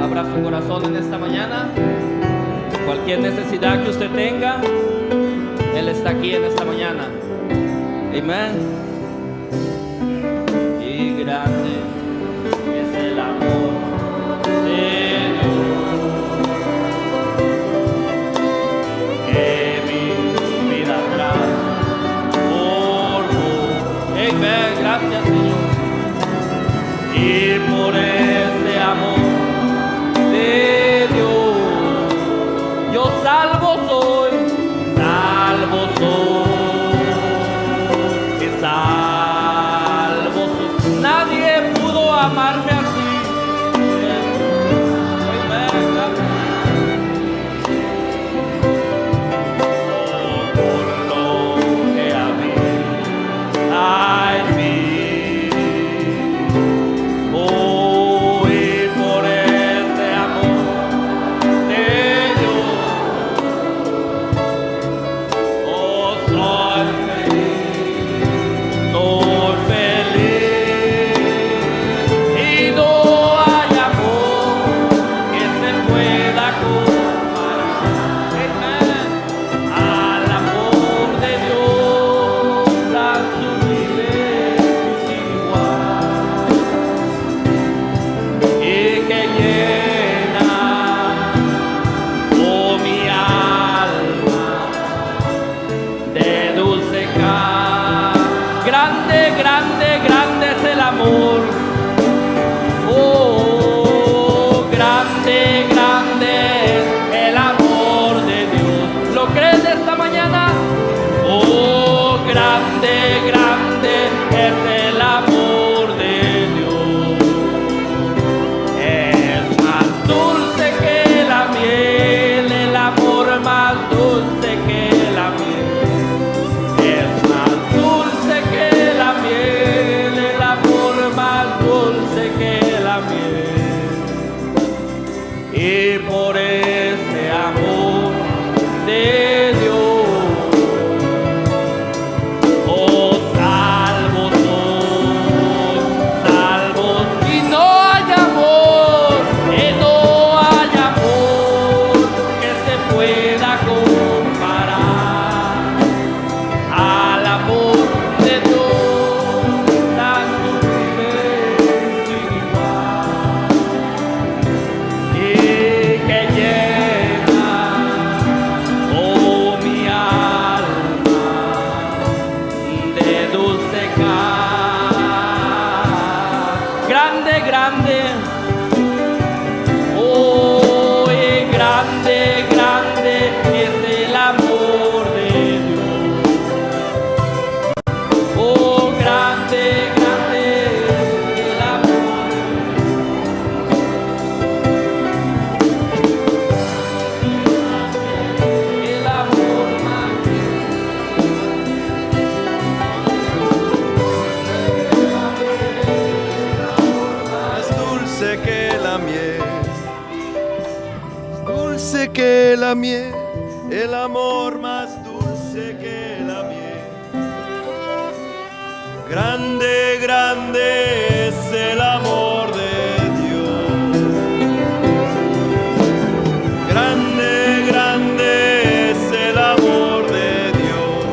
Abra su corazón en esta mañana. Cualquier necesidad que usted tenga, Él está aquí en esta mañana. Amén. Y grande es el amor de Dios, que mi vida atrás formó. Amén. Gracias, Señor. Y por ese amor de Dios, yo salvo soy, que salvo soy. Nadie pudo amarme así. Por lo que había en mí. Oh, grande, grande es el amor de Dios. ¿Lo crees esta mañana? Oh, grande, grande es el amor de Dios. Es más dulce que la miel, el amor más dulce que la miel. Es más dulce que la miel, el amor más dulce que la miel. Y por ese amor de Dios, oh, salvo soy, salvo. Y no hay amor que se pueda comparar al amor de Dios, tan sublime y sin igual, y que llena, oh, mi alma de dulce paz. Grande, grande, oh, y grande, grande es el amor de Dios. Oh, grande, grande el amor. El amor más Más dulce que la miel, dulce que la miel, el amor más dulce que la miel. Grande, grande es el amor de Dios. Grande, grande es el amor de Dios.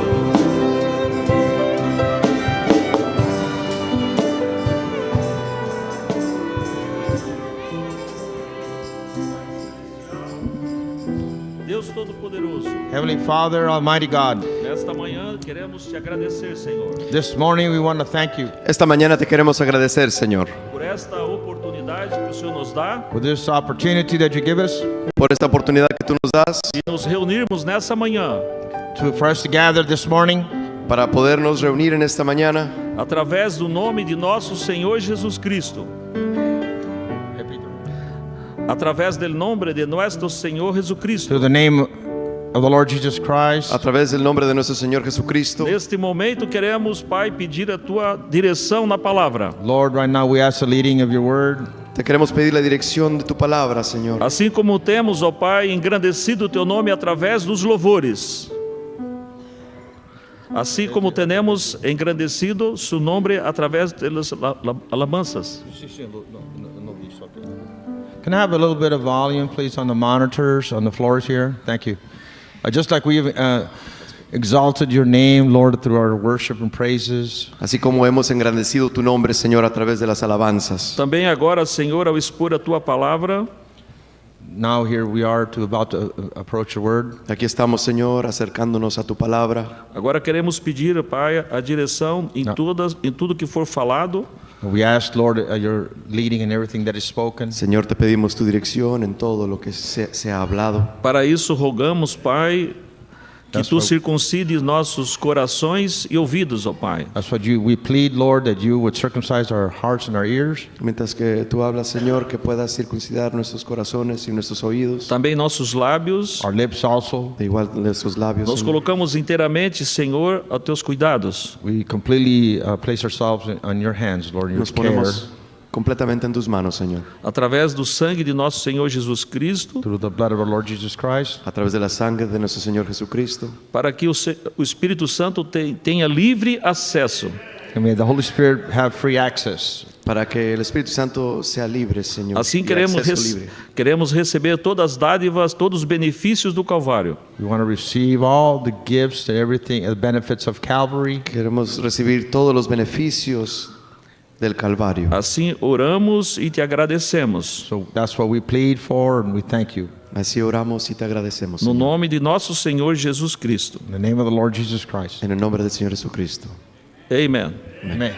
Deus Todo-Poderoso, Heavenly Father, Almighty God, nesta manhã queremos te agradecer, Senhor, this morning we want to thank you Esta mañana te queremos agradecer, Señor, por esta oportunidade que o Senhor nos dá for this opportunity that you give us por esta oportunidad que tú nos das de nos reunirmos nessa manhã for us to gather this morning para podernos reunir en esta mañana através do nome de nosso Senhor Jesus Cristo, através do nome de nosso Senhor Jesucristo. through the name of the Lord Jesus Christ. a través del nombre de nuestro Señor Jesucristo. Neste momento queremos, Pai, pedir a tua direção na palavra. Lord, right now we ask the leading of your word. Te queremos pedir la dirección de tu palabra, Señor. Assim como temos, ó Pai, engrandecido o teu nome através dos louvores. Así como tenemos engrandecido su nombre a través de las alabanzas. Can I have a little bit of volume, please, on the monitors, on the floors here? Thank you. Just like we've exalted your name, Lord, through our worship and praises. Así como hemos engrandecido tu nombre, Señor, a través de las alabanzas. Também agora, Senhor, ao expor a tua palavra, Now here we are about to approach your word. Aquí estamos, Señor, acercándonos a tu palabra. agora queremos pedir, Pai, a direção em tudo que for falado. We ask, Lord, your leading in everything that is spoken. Señor, te pedimos tu dirección en todo lo que se ha hablado. Para isso, rogamos, Pai, que That's tu what- circuncides nossos corações e ouvidos, ó Pai. That's what we plead, Lord, that you would circumcise our hearts and our ears. Mientras que tú hablas, Señor, que puedas circuncidar nuestros corazones y nuestros oídos. Também nossos lábios. Our lips also. De igual nuestros labios. Nós Señor. colocamos inteiramente, Senhor, aos teus cuidados. We completely place ourselves on your hands, Lord, your Nos care. ponemos completamente en tus manos, Señor. Através do sangue de nosso Senhor Jesus Cristo, Through the blood of our Lord Jesus Christ. A través de la sangre de nuestro Señor Jesucristo. para que o Espírito Santo tenha livre acesso And may the Holy Spirit have free access. Para que el Espíritu Santo sea libre, Señor. Assim y queremos, acceso libre. queremos receber todas as dádivas, todos os benefícios do Calvário. We want to receive all the gifts and everything, the benefits of Calvary. Queremos recibir todos los beneficios del Calvario. Assim oramos e te agradecemos. So that's what we plead for, and we thank you. Así oramos y te agradecemos, No Señor. nome de nosso Senhor Jesus Cristo. In the name of the Lord Jesus Christ. En el nombre del Señor Jesucristo. Amém. Amen.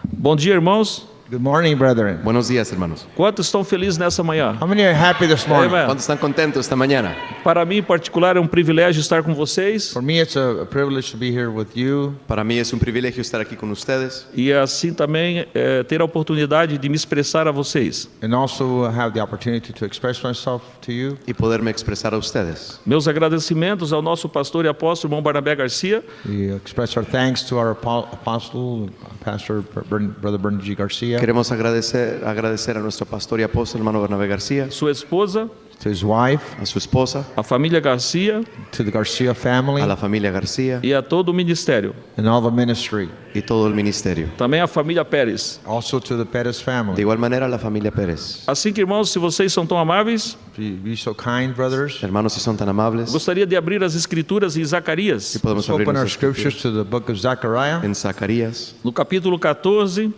Bom dia, irmãos. Good morning, brethren. Buenos días, hermanos. Quantos estão felizes nessa manhã? How many are happy this morning? Amen. ¿Cuántos están contentos esta mañana? Para mim, em particular, é um privilégio estar com vocês. For me, it's a privilege to be here with you. Para mí es un privilegio estar aquí con ustedes E assim também ter a oportunidade de me expressar a vocês. And also have the opportunity to express myself to you. y poderme expresar a ustedes. Meus agradecimentos ao nosso pastor e apóstolo, irmão Barnabé Garcia, We express our thanks to our apostle, Pastor Brother Bernard G. Garcia, Queremos agradecer a nuestro pastor y apóstol, hermano Bernabé García, sua esposa, to his wife, a su esposa, a família Garcia to the Garcia family, a la familia García e a todo o ministério. and all the ministry. y todo el ministerio. Também a família Pérez. Also to the Perez De family. igual manera, la familia Pérez. Assim que, irmãos, se vocês são tão amáveis, Be so kind, brothers. Hermanos, si son tan amables, gostaria de abrir as escrituras em Zacarias, si podemos Let's abrir open our nuestras scriptures escrituras to the book of Zechariah, en Zacarías, no capítulo 14,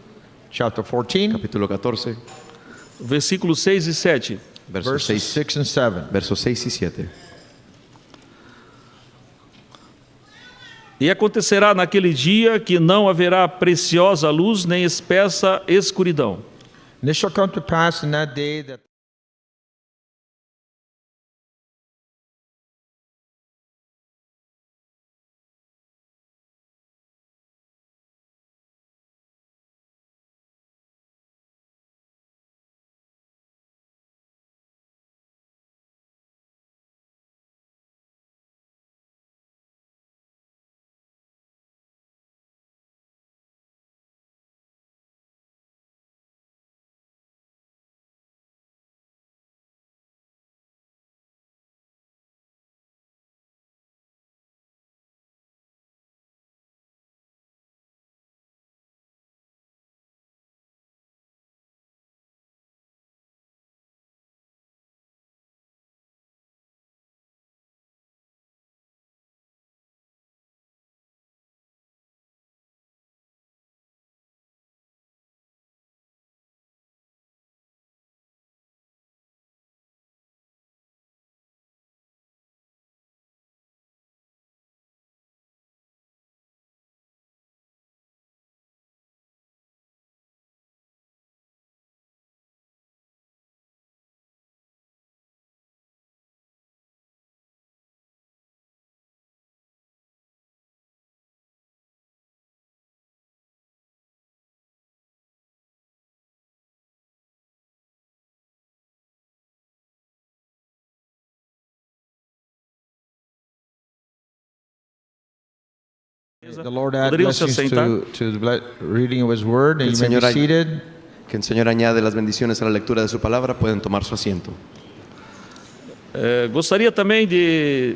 chapter 14, capítulo 14, versículos 6 e 7. versos verses 6, 6 and 7. versos 6 y 7. E acontecerá naquele dia que não haverá preciosa luz nem espessa escuridão. And it shall come to pass in that day that the Lord add Poderiam se blessings assentar? to the reading of His Word, and El you may be Señor ay- seated. Que el Señor añade las bendiciones a la lectura de su palabra, pueden tomar su asiento. Gostaria também de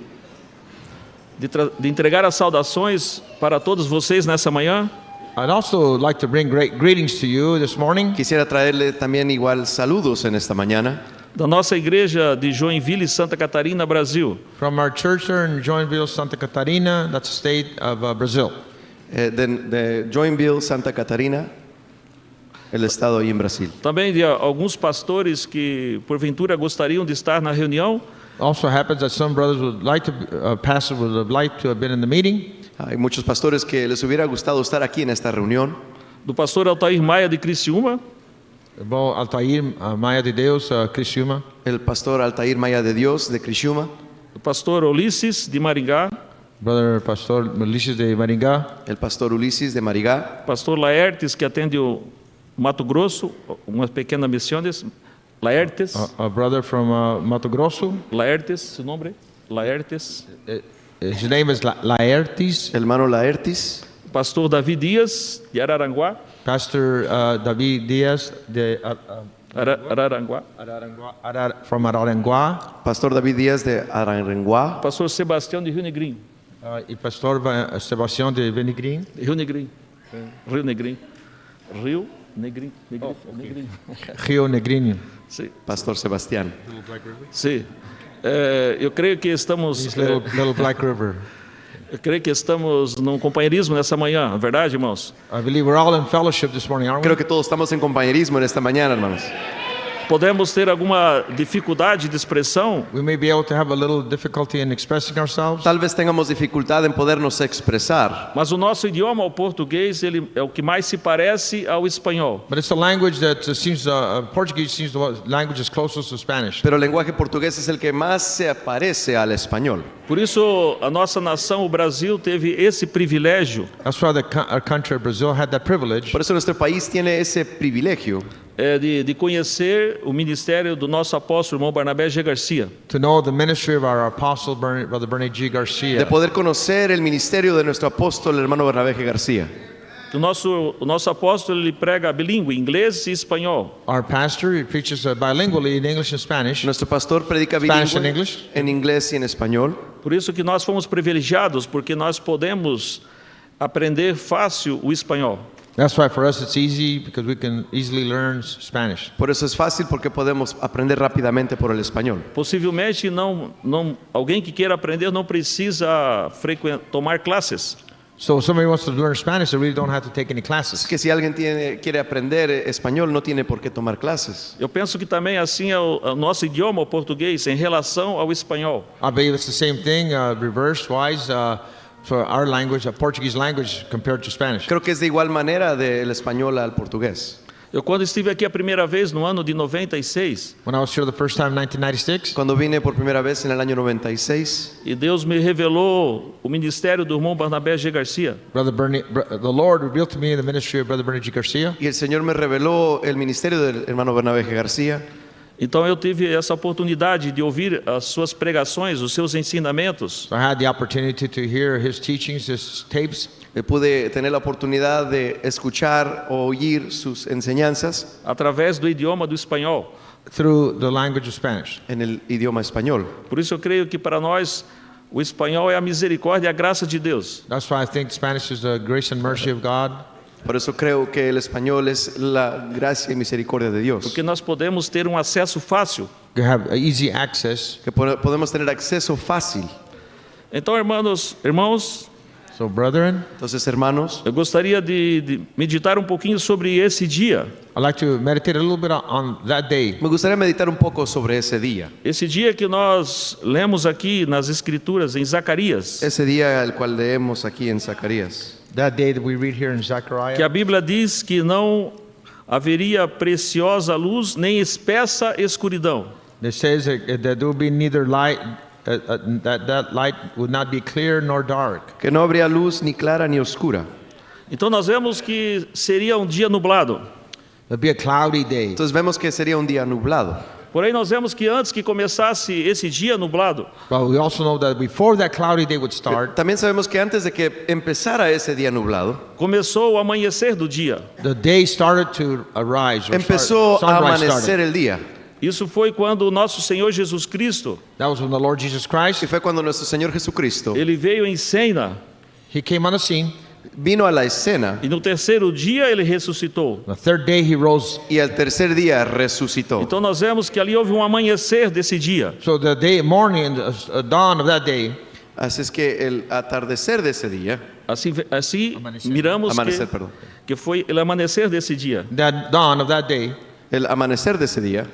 de entregar as saudações para todos vocês nessa manhã. I'd also like to bring great greetings to you this morning Quisiera traerle también igual saludos en esta mañana Da nossa igreja de Joinville, Santa Catarina, Brasil. from our church there in Joinville, Santa Catarina, that's the state of Brazil. de Joinville, Santa Catarina, el estado ahí en Brasil. Também de alguns pastores que, porventura, gostariam de estar na reunião. Also happens that some brothers would like to, pastor would have liked to have been in the meeting. Hay muchos pastores que les hubiera gustado estar aquí en esta reunión. Do pastor Altair Maia de Criciúma, Bo Altair Maia de Deus, Criciúma. El pastor Altair Maya de Dios de Criciúma. do pastor Ulisses de Maringá, Brother Pastor Ulisses de Maringá. El pastor Ulises de Marigá. pastor Laertes, que atende o Mato Grosso, umas pequenas missões. Laertes, A brother from Mato Grosso. Laertes, seu nome? Laertes. His name is Laertes. Hermano Laertis. Pastor Davi Dias, de Araranguá. Pastor David Diaz de Araranguá. from Araranguá. Pastor David Díaz de Araranguá. Pastor Sebastião de Rio Negrinho. E pastor Sebastião de Benigrim. Rio Negrinho. Rio Negrinho. Rio Negrinho. Negrinho. Rio Negrinho. Sim. Pastor Sebastián. Sim. Eu creio que estamos, This little Black River. eu creio que estamos num companheirismo nessa manhã, é verdade, irmãos? I believe we're all in fellowship this morning, aren't we? Creo que todos estamos en compañerismo en esta mañana, hermanos. Podemos ter alguma dificuldade de expressão, We may be able to have a little difficulty in expressing ourselves, Tal vez tengamos dificultad en podernos expresar, mas o nosso idioma, o português, ele é o que mais se parece ao espanhol. but it's a language that seems, Portuguese seems the language is closest to Spanish. pero el lenguaje portugués es el que más se parece al español. Por isso, a nossa nação, o Brasil, teve esse privilégio That's why our country, Brazil, had that privilege Por eso nuestro país tiene ese privilegio de conhecer o ministério do nosso apóstolo, irmão Barnabé G. Garcia. to know the ministry of our apostle, Brother Bernie G. Garcia. de poder conocer el ministerio de nuestro apóstol, hermano Bernabé G. García. O nosso apóstolo, ele prega bilíngue, inglês e espanhol. Our pastor, he preaches bilingually in English and Spanish. Nuestro pastor predica Spanish and bilingüe English. en inglés y en español. Por isso que nós fomos privilegiados, porque nós podemos aprender fácil o espanhol. That's why for us it's easy because we can easily learn Spanish. Por eso es fácil porque podemos aprender rápidamente por el español. Possivelmente alguém que queira aprender não precisa tomar classes. So if somebody wants to learn Spanish, they really don't have to take any classes. Es que si alguien quiere aprender español, no tiene por qué tomar clases. Eu penso que também assim é o nosso idioma, o português, em relação ao espanhol. I believe it's the same thing, reverse-wise, for our language, Portuguese language compared to Spanish. Creo que es de igual manera del español al portugués. Eu, quando estive aqui a primeira vez, no ano de 96, When I was here the first time in 1996, Cuando vine por primera vez en el año 96, e Deus me revelou o ministério do irmão Barnabé G. Garcia, the Lord revealed to me the ministry of Brother Bernie G. Garcia. y el Señor me reveló el ministerio del hermano Bernabé G. García. então eu tive essa oportunidade de ouvir as suas pregações, os seus ensinamentos. So I had the opportunity to hear his teachings, his tapes, Pude tener la oportunidad de escuchar o oír sus enseñanzas Através do idioma do espanhol. through the language of Spanish. en el idioma español. Por isso eu creio que para nós o espanhol é a misericórdia e a graça de Deus. That's why I think Spanish is the grace and mercy of God. Por eso creo que el español es la gracia y misericordia de Dios. Porque nós podemos ter acesso fácil. You have easy access. Que podemos tener acceso fácil. Então, irmãos, So, brethren, Entonces, hermanos, eu gostaria de meditar um pouquinho sobre esse dia. I'd like to meditate a little bit on that day. me gustaría meditar un poco sobre ese día. Esse dia que nós lemos aqui nas Escrituras, em Zacarias, Ese día el cual leemos aquí en Zacarías. That day that we read here in que Zechariah. a Bíblia diz que não haveria preciosa luz nem espessa escuridão. It says that there will be neither light, that light would not be clear nor dark. Que no habría luz ni clara ni oscura. Então nós vemos que seria um dia nublado. It'll be a cloudy day. Entonces vemos que sería un día nublado. Porém, nós vemos que antes que começasse esse dia nublado, But we also know that before that cloudy day would start, También sabemos que antes de que empezara ese día nublado, começou o amanhecer do dia. the day started to arise. Or empezó a sunrise amanecer started. el día. Isso foi quando o nosso Senhor Jesus Cristo, That was when the Lord Jesus Christ, Y fue cuando nuestro Señor Jesucristo ele veio em cena he came on the scene. vino a la escena e no terceiro dia ele ressuscitou. The third day he rose. y al tercer día resucitó. Então nós vemos que ali houve um amanhecer desse dia. So the morning, dawn of that day, Así es que el atardecer de ese día, Assim miramos amanecer, perdón, que foi o amanhecer desse dia. that dawn of that day, el amanecer de ese día,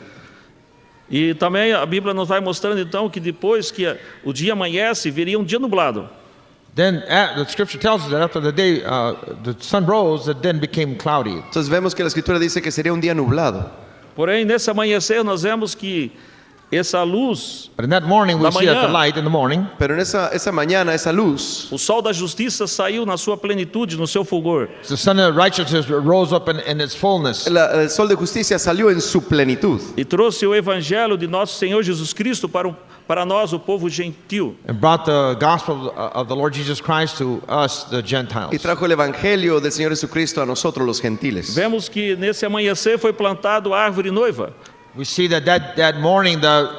E também a Bíblia nos vai mostrando então que depois que o dia amanhece, viria um dia nublado. then the scripture tells us that after the day the sun rose, it then became cloudy. entonces vemos que la escritura dice que sería un día nublado. Porém, nesse amanhecer nós vemos que essa luz, But in that morning, we Da see that the manhã. light in the morning, Pero en esa mañana, esa luz, o sol da justiça saiu na sua plenitude, no seu fulgor. the sun of righteousness rose up in its fullness. el sol de justicia salió en su plenitud E trouxe o evangelho de nosso Senhor Jesus Cristo para nós, o povo gentil. And brought the gospel of the Lord Jesus Christ to us, the y Gentiles. trajo el evangelio del Señor Jesucristo a nosotros los gentiles. Vemos que nesse amanhecer foi plantado a árvore noiva. We see that morning the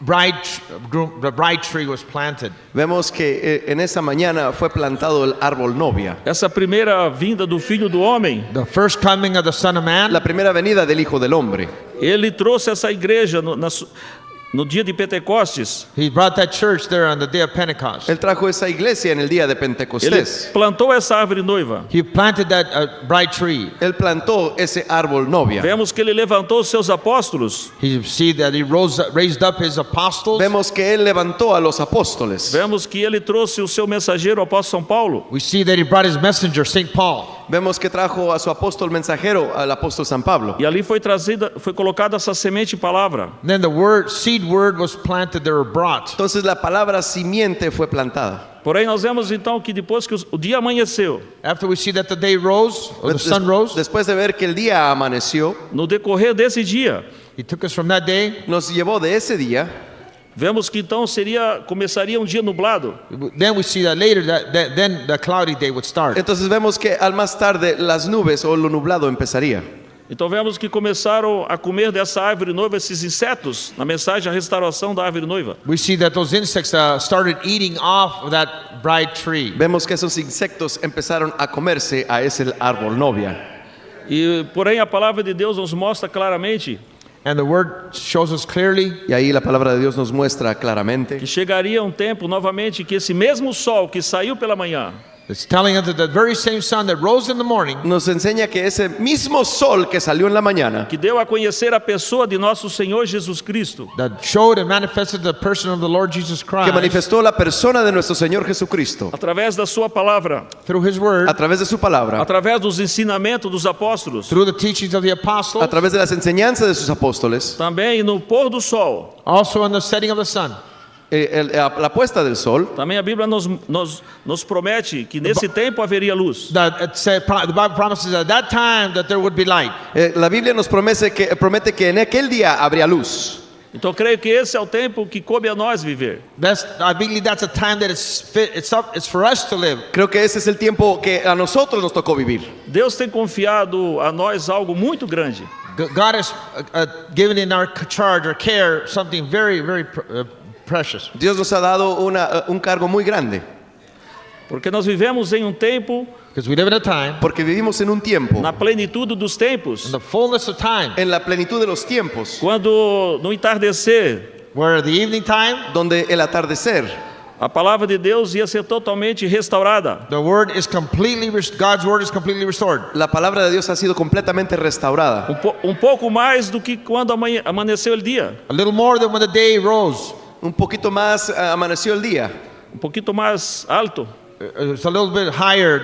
bride tree was planted. Vemos que en esa mañana fue plantado el árbol novia. Essa primeira vinda do Filho do Homem, The first coming of the Son of Man, La primera venida del Hijo del Hombre. ele trouxe essa igreja no dia de Pentecostes. he brought that church there on the day of Pentecost. Él trajo esa iglesia en el día de Ele Pentecostés. plantou essa árvore noiva. He planted that bride tree. Él plantó ese árbol novia. Vemos que ele levantou os seus apóstolos. He see that he raised up his apostles. Vemos que él levantó a los apóstoles. Vemos que ele trouxe o seu mensageiro, o apóstolo São Paulo. We see that he brought his messenger, St. Paul. Vemos que trajo a su apóstol mensajero, al apóstol San Pablo. E ali foi colocada essa semente e palavra. Then the seed word was planted, they were brought. Entonces la palabra simiente fue plantada. Porém, nós vemos então que depois que o dia amanheceu, After we see that the day rose, or the sun rose, Después de ver que el día amaneció, no decorrer desse dia, he took us from that day. nos llevó de ese día. vemos que então começaria um dia nublado. Then we see that later, then the cloudy day would start. Entonces vemos que al más tarde las nubes o lo nublado empezaría. Então vemos que começaram a comer dessa árvore noiva esses insetos, na mensagem a restauração da árvore noiva. We see that those insects started eating off of that bride tree. Vemos que esos insectos empezaron a comerse a ese árbol novia. E porém a palavra de Deus nos mostra claramente And the word shows us clearly Y ahí la palabra de Dios nos muestra claramente que chegaria um tempo novamente que esse mesmo sol que saiu pela manhã, it's telling us that the very same sun that rose in the morning, nos enseña que ese mismo sol que salió en la mañana, que deu a conhecer a pessoa de nosso Senhor Jesus Cristo, that showed and manifested the person of the Lord Jesus que Christ manifestó la persona de nuestro Señor Jesucristo através da sua palavra, through his word, a través de su palabra, através dos ensinamentos dos apóstolos, through the teachings of the apostles, a través de las enseñanzas de sus apóstoles, também no pôr do sol. also in the setting of the sun. la puesta del sol. Também a Bíblia nos promete que nesse tempo haveria luz. That the Bible promises at that time that there would be light. La Biblia nos promete que en aquel día habría luz. Então creio que esse é o tempo que coube a nós viver. I believe that's a time that it's for us to live. Creo que ese es el tiempo que a nosotros nos tocó vivir. Deus tem confiado a nós algo muito grande. God has given in our charge or care something very, very precious. Dios nos ha dado un cargo muy grande, Porque nós vivemos em um tempo, Because we live in a time, porque vivimos en un tiempo, na plenitude dos tempos, in the fullness of time, en la plenitud de los tiempos, quando no entardecer, where the evening time, donde el atardecer, a palavra de Deus ia ser totalmente restaurada. the word is God's word is completely restored. la palabra de Dios ha sido completamente restaurada. Um pouco mais do que quando amanheceu o dia. A little more than when the day rose. Un poquito más amaneció el día, Pouquinho mais alto. It's a little bit higher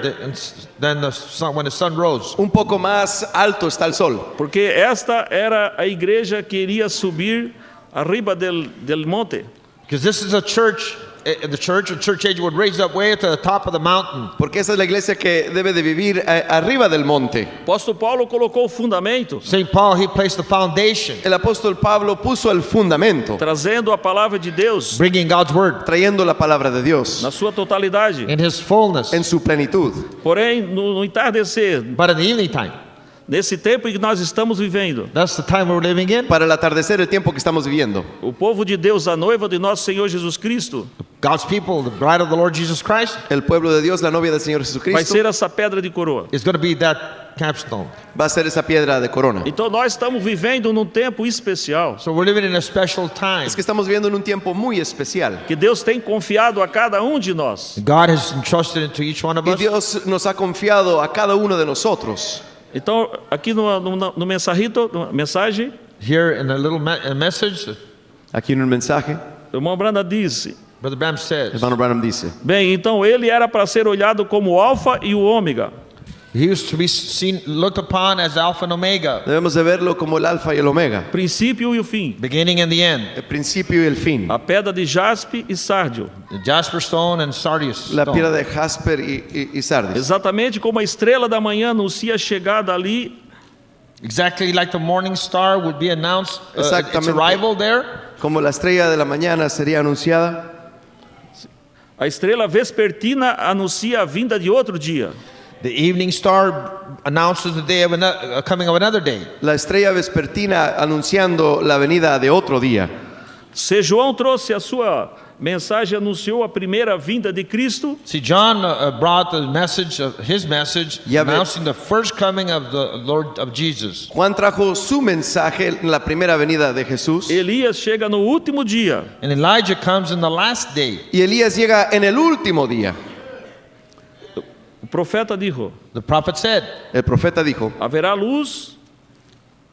than the sun, when the sun rose. un poco más alto está el sol, Porque esta era a igreja que iria subir arriba del monte. Because this is a church, the church age would raise up way to the top of the mountain. porque esa es la iglesia que debe de vivir arriba del monte. Apóstolo Paulo colocou o fundamento, St. Paul, he placed the foundation, El apóstol Pablo puso el fundamento, trazendo a palavra de Deus bringing God's word trayendo la palabra de Dios na sua totalidade. in his fullness. en su plenitud. Porém, no entardecer, But in the evening time, nesse tempo em que nós estamos vivendo. That's the time we're living in. Para el atardecer, el tiempo que estamos viviendo. O povo de Deus, a noiva de nosso Senhor Jesus Cristo, God's people, the bride of the Lord Jesus Christ, El pueblo de Dios, la novia del Señor vai Jesucristo, ser essa pedra de coroa. is going to be that capstone. va a ser esa piedra de corona. Então nós estamos vivendo num tempo especial, So we're living in a special time. Es que estamos viviendo en un tiempo muy especial. que Deus tem confiado a cada um de nós. God has entrusted it to each one of Y us. Dios nos ha confiado a cada uno de nosotros. Então, aqui no mensajito, mensagem, Here in a little message, Aquí en un mensaje, o irmão Branda disse: Brother Bram says, hermano Branham dice, bem, então ele era para ser olhado como o Alfa e o Ômega, he used to be seen, looked upon as Alpha and Omega, debemos de verlo como el alfa y el omega, princípio e o fim, beginning and the end, el principio y el fin, a pedra de jaspe e sárdio, the jasper stone and sardius la stone. piedra de jasper y sardis. exatamente como a estrela da manhã anuncia a chegada ali, Exactly like the morning star would be announced its Exactamente. arrival there. Como la estrella de la mañana sería anunciada, a estrela vespertina anuncia a vinda de outro dia. The evening star announces the day of another, coming of another day. la estrella vespertina anunciando la venida de otro día. Se João trouxe a sua mensagem, anunciou a primeira vinda de Cristo, See, John brought the message of his message, Ya ve- announcing the first coming of the Lord of Jesus. Juan trajo su mensaje en la primera venida de Jesús Elias chega no último dia. And Elijah comes in the last day. y Elías llega en el último día. O profeta dijo: The prophet said, El profeta dijo, haverá luz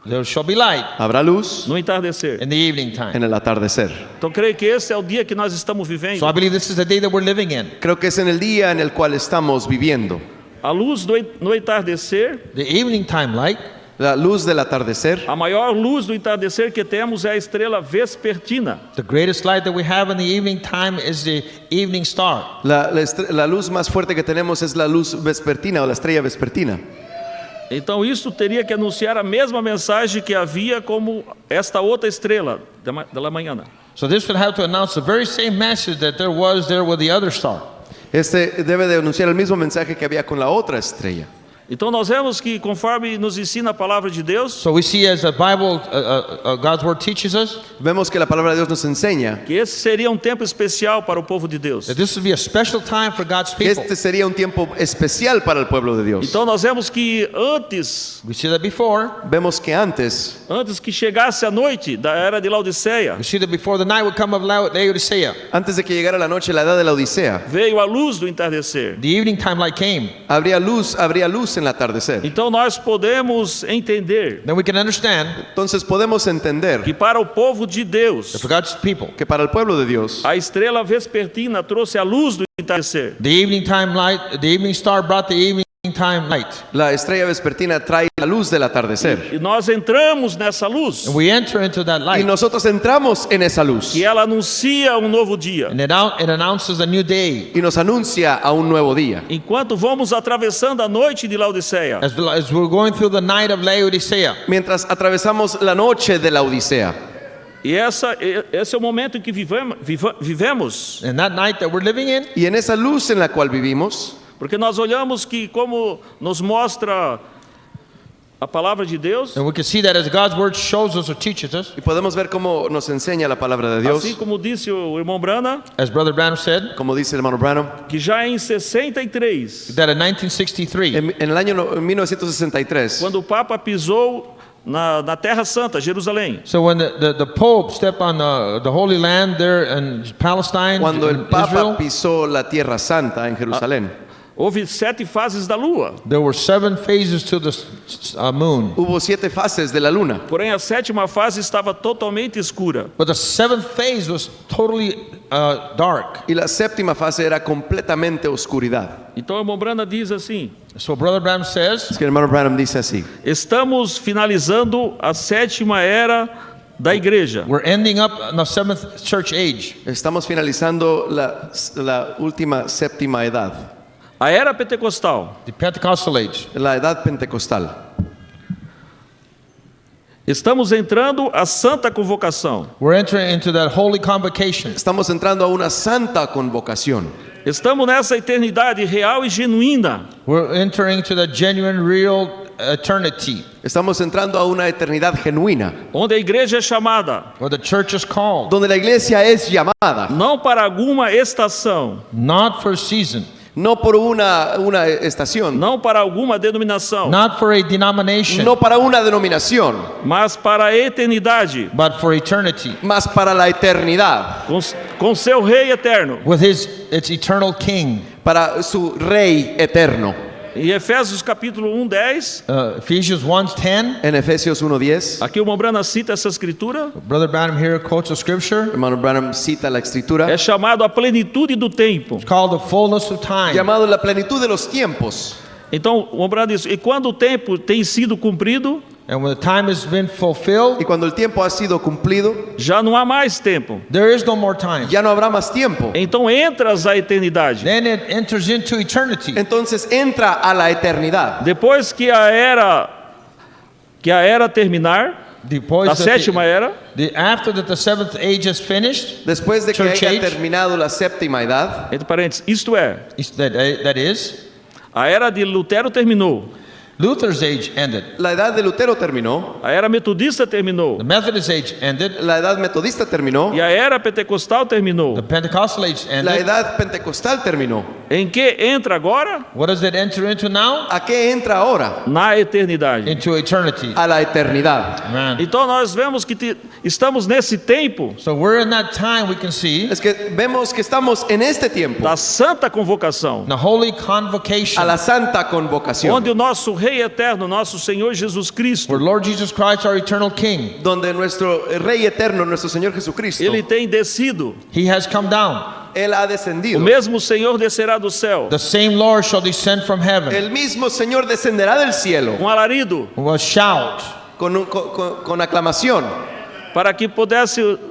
there shall be light habrá luz no entardecer. in the evening time. en el atardecer. Então creio que esse é o dia que nós estamos So I vivendo. believe this is the day that we're living in. Creo que es en el día en el cual estamos viviendo. A luz no entardecer, The evening time light, La luz del atardecer, a maior luz do entardecer que temos é a estrela vespertina. the greatest light that we have in the evening time is the evening star. la luz más fuerte que tenemos es la luz vespertina o la estrella vespertina. Então isso teria que anunciar a mesma mensagem que havia como esta outra estrela da manhã. So this would have to announce the very same message that there was there with the other star. Este debe de anunciar el mismo mensaje que había con la otra estrella. Então nós vemos que conforme nos ensina a palavra de Deus, So we see as the Bible, God's word teaches us, Vemos que la palabra de Dios nos enseña que esse seria um tempo especial para o povo de Deus. that this would be a special time for God's que people. este sería un tiempo especial para el pueblo de Dios. Então nós vemos que antes We see that before. Vemos que antes que chegasse a noite da era de Laodiceia, We see that before the night would come of Laodicea, de que llegara la noche, la edad de la Odisea, veio a luz do entardecer. the evening time light came. habría luz en el atardecer. Então nós podemos entender Then we can understand Entonces podemos entender que para o povo de Deus, that for God's people, que para el pueblo de Dios, a estrela vespertina trouxe a luz do entardecer. the evening time light, the evening star brought the evening time light. la estrella vespertina trae la luz del atardecer. E nós entramos nessa luz, And we enter into that Y light. nosotros entramos en esa luz que ela anuncia um novo dia. And it announces a new day. y nos anuncia a un nuevo día. Enquanto vamos atravessando a noite de Laodiceia, As we're going through the night of Laodicea. Mientras atravesamos la noche de la Odisea. e esse é o momento em que vivemos, And that night that we're living in, Y en esa luz en la cual vivimos, porque nós olhamos que como nos mostra a palavra de Deus, and we can see that as God's word shows us or teaches us, y podemos ver cómo nos enseña la palabra de Dios, assim como disse o irmão Brana, as Brother Branham said, como dice el hermano Branham, que já em 63, that in 1963, en el año 1963, quando o Papa pisou na Terra Santa, Jerusalém, so when the Pope stepped on the Holy Land there in Palestine, cuando el in Papa Israel, pisó la Tierra Santa en Jerusalén, houve 7 fases da Lua. there were 7 phases to the moon. hubo 7 fases de la luna, Porém, a 7ª fase estava totalmente escura. But the 7th phase was totally dark. y la 7ª fase era completamente oscuridad. Então, o irmão Brana diz assim: So Brother Branham says, Es que el hermano Branham dice así: estamos finalizando a 7ª era da igreja. we're ending up in the 7th church age. estamos finalizando la última 7ª edad, A era pentecostal. The Pentecostal age. la edad pentecostal. Estamos entrando a santa convocação. We're entering into that holy convocation. Estamos entrando a una santa convocación. Estamos nessa eternidade real e genuína, We're entering to the genuine, real eternity, Estamos entrando a una eternidad genuina, onde a igreja é chamada where the church is called, donde la iglesia es llamada, não para alguma estação, not for a season, no por una estación, não para alguma denominação, not for a denomination, no para una denominación, mas para a eternidade, but for eternity, más para la eternidad, com seu Rei eterno. with its eternal King. para su Rey eterno. Em Efésios capítulo 1:10, Ephesians 1:10. En Efesios 1:10, aqui o Mombrana cita essa escritura, Brother Branham here quotes a scripture. hermano Branham cita la escritura, é chamado a plenitude do tempo. It's called the fullness of time. llamado la plenitud de los tiempos. Então, o Mombrana diz, e quando o tempo tem sido cumprido, And when the time has been fulfilled, Y cuando el tiempo ha sido cumplido, já não há mais tempo. there is no more time. ya no habrá más tiempo. Então entras à eternidade. Then it enters into eternity. Entonces entra a la eternidad. Depois que a era terminar, Depois a that sétima era, after that the seventh age is finished, Después de que Church haya age. terminado la séptima edad, entre parênteses, isto é, that is, a era de Lutero terminou, Luther's age ended. la edad de Lutero terminó, a era metodista terminou, The Methodist age ended. la edad metodista terminó, e a era pentecostal terminou. The Pentecostal age la ended. edad pentecostal terminó. Em que entra agora? What does it enter into now? ¿A qué entra ahora? Na eternidade. Into eternity. A la eternidad. Man. Então nós vemos que estamos nesse tempo So we're in that time, we can see, Es que vemos que estamos en este tiempo, da santa convocação, the holy convocation, a la santa convocación, onde o nosso Rei eterno, nosso Senhor Jesus Cristo, where Lord Jesus Christ, our eternal King, donde nuestro Rey eterno, nuestro Señor Jesucristo, ele tem descido. He has come down. Él ha O descendido. mesmo Senhor descerá do céu The same Lord shall descend from heaven El mismo Señor descenderá del cielo com alarido, with a shout, con aclamación, para que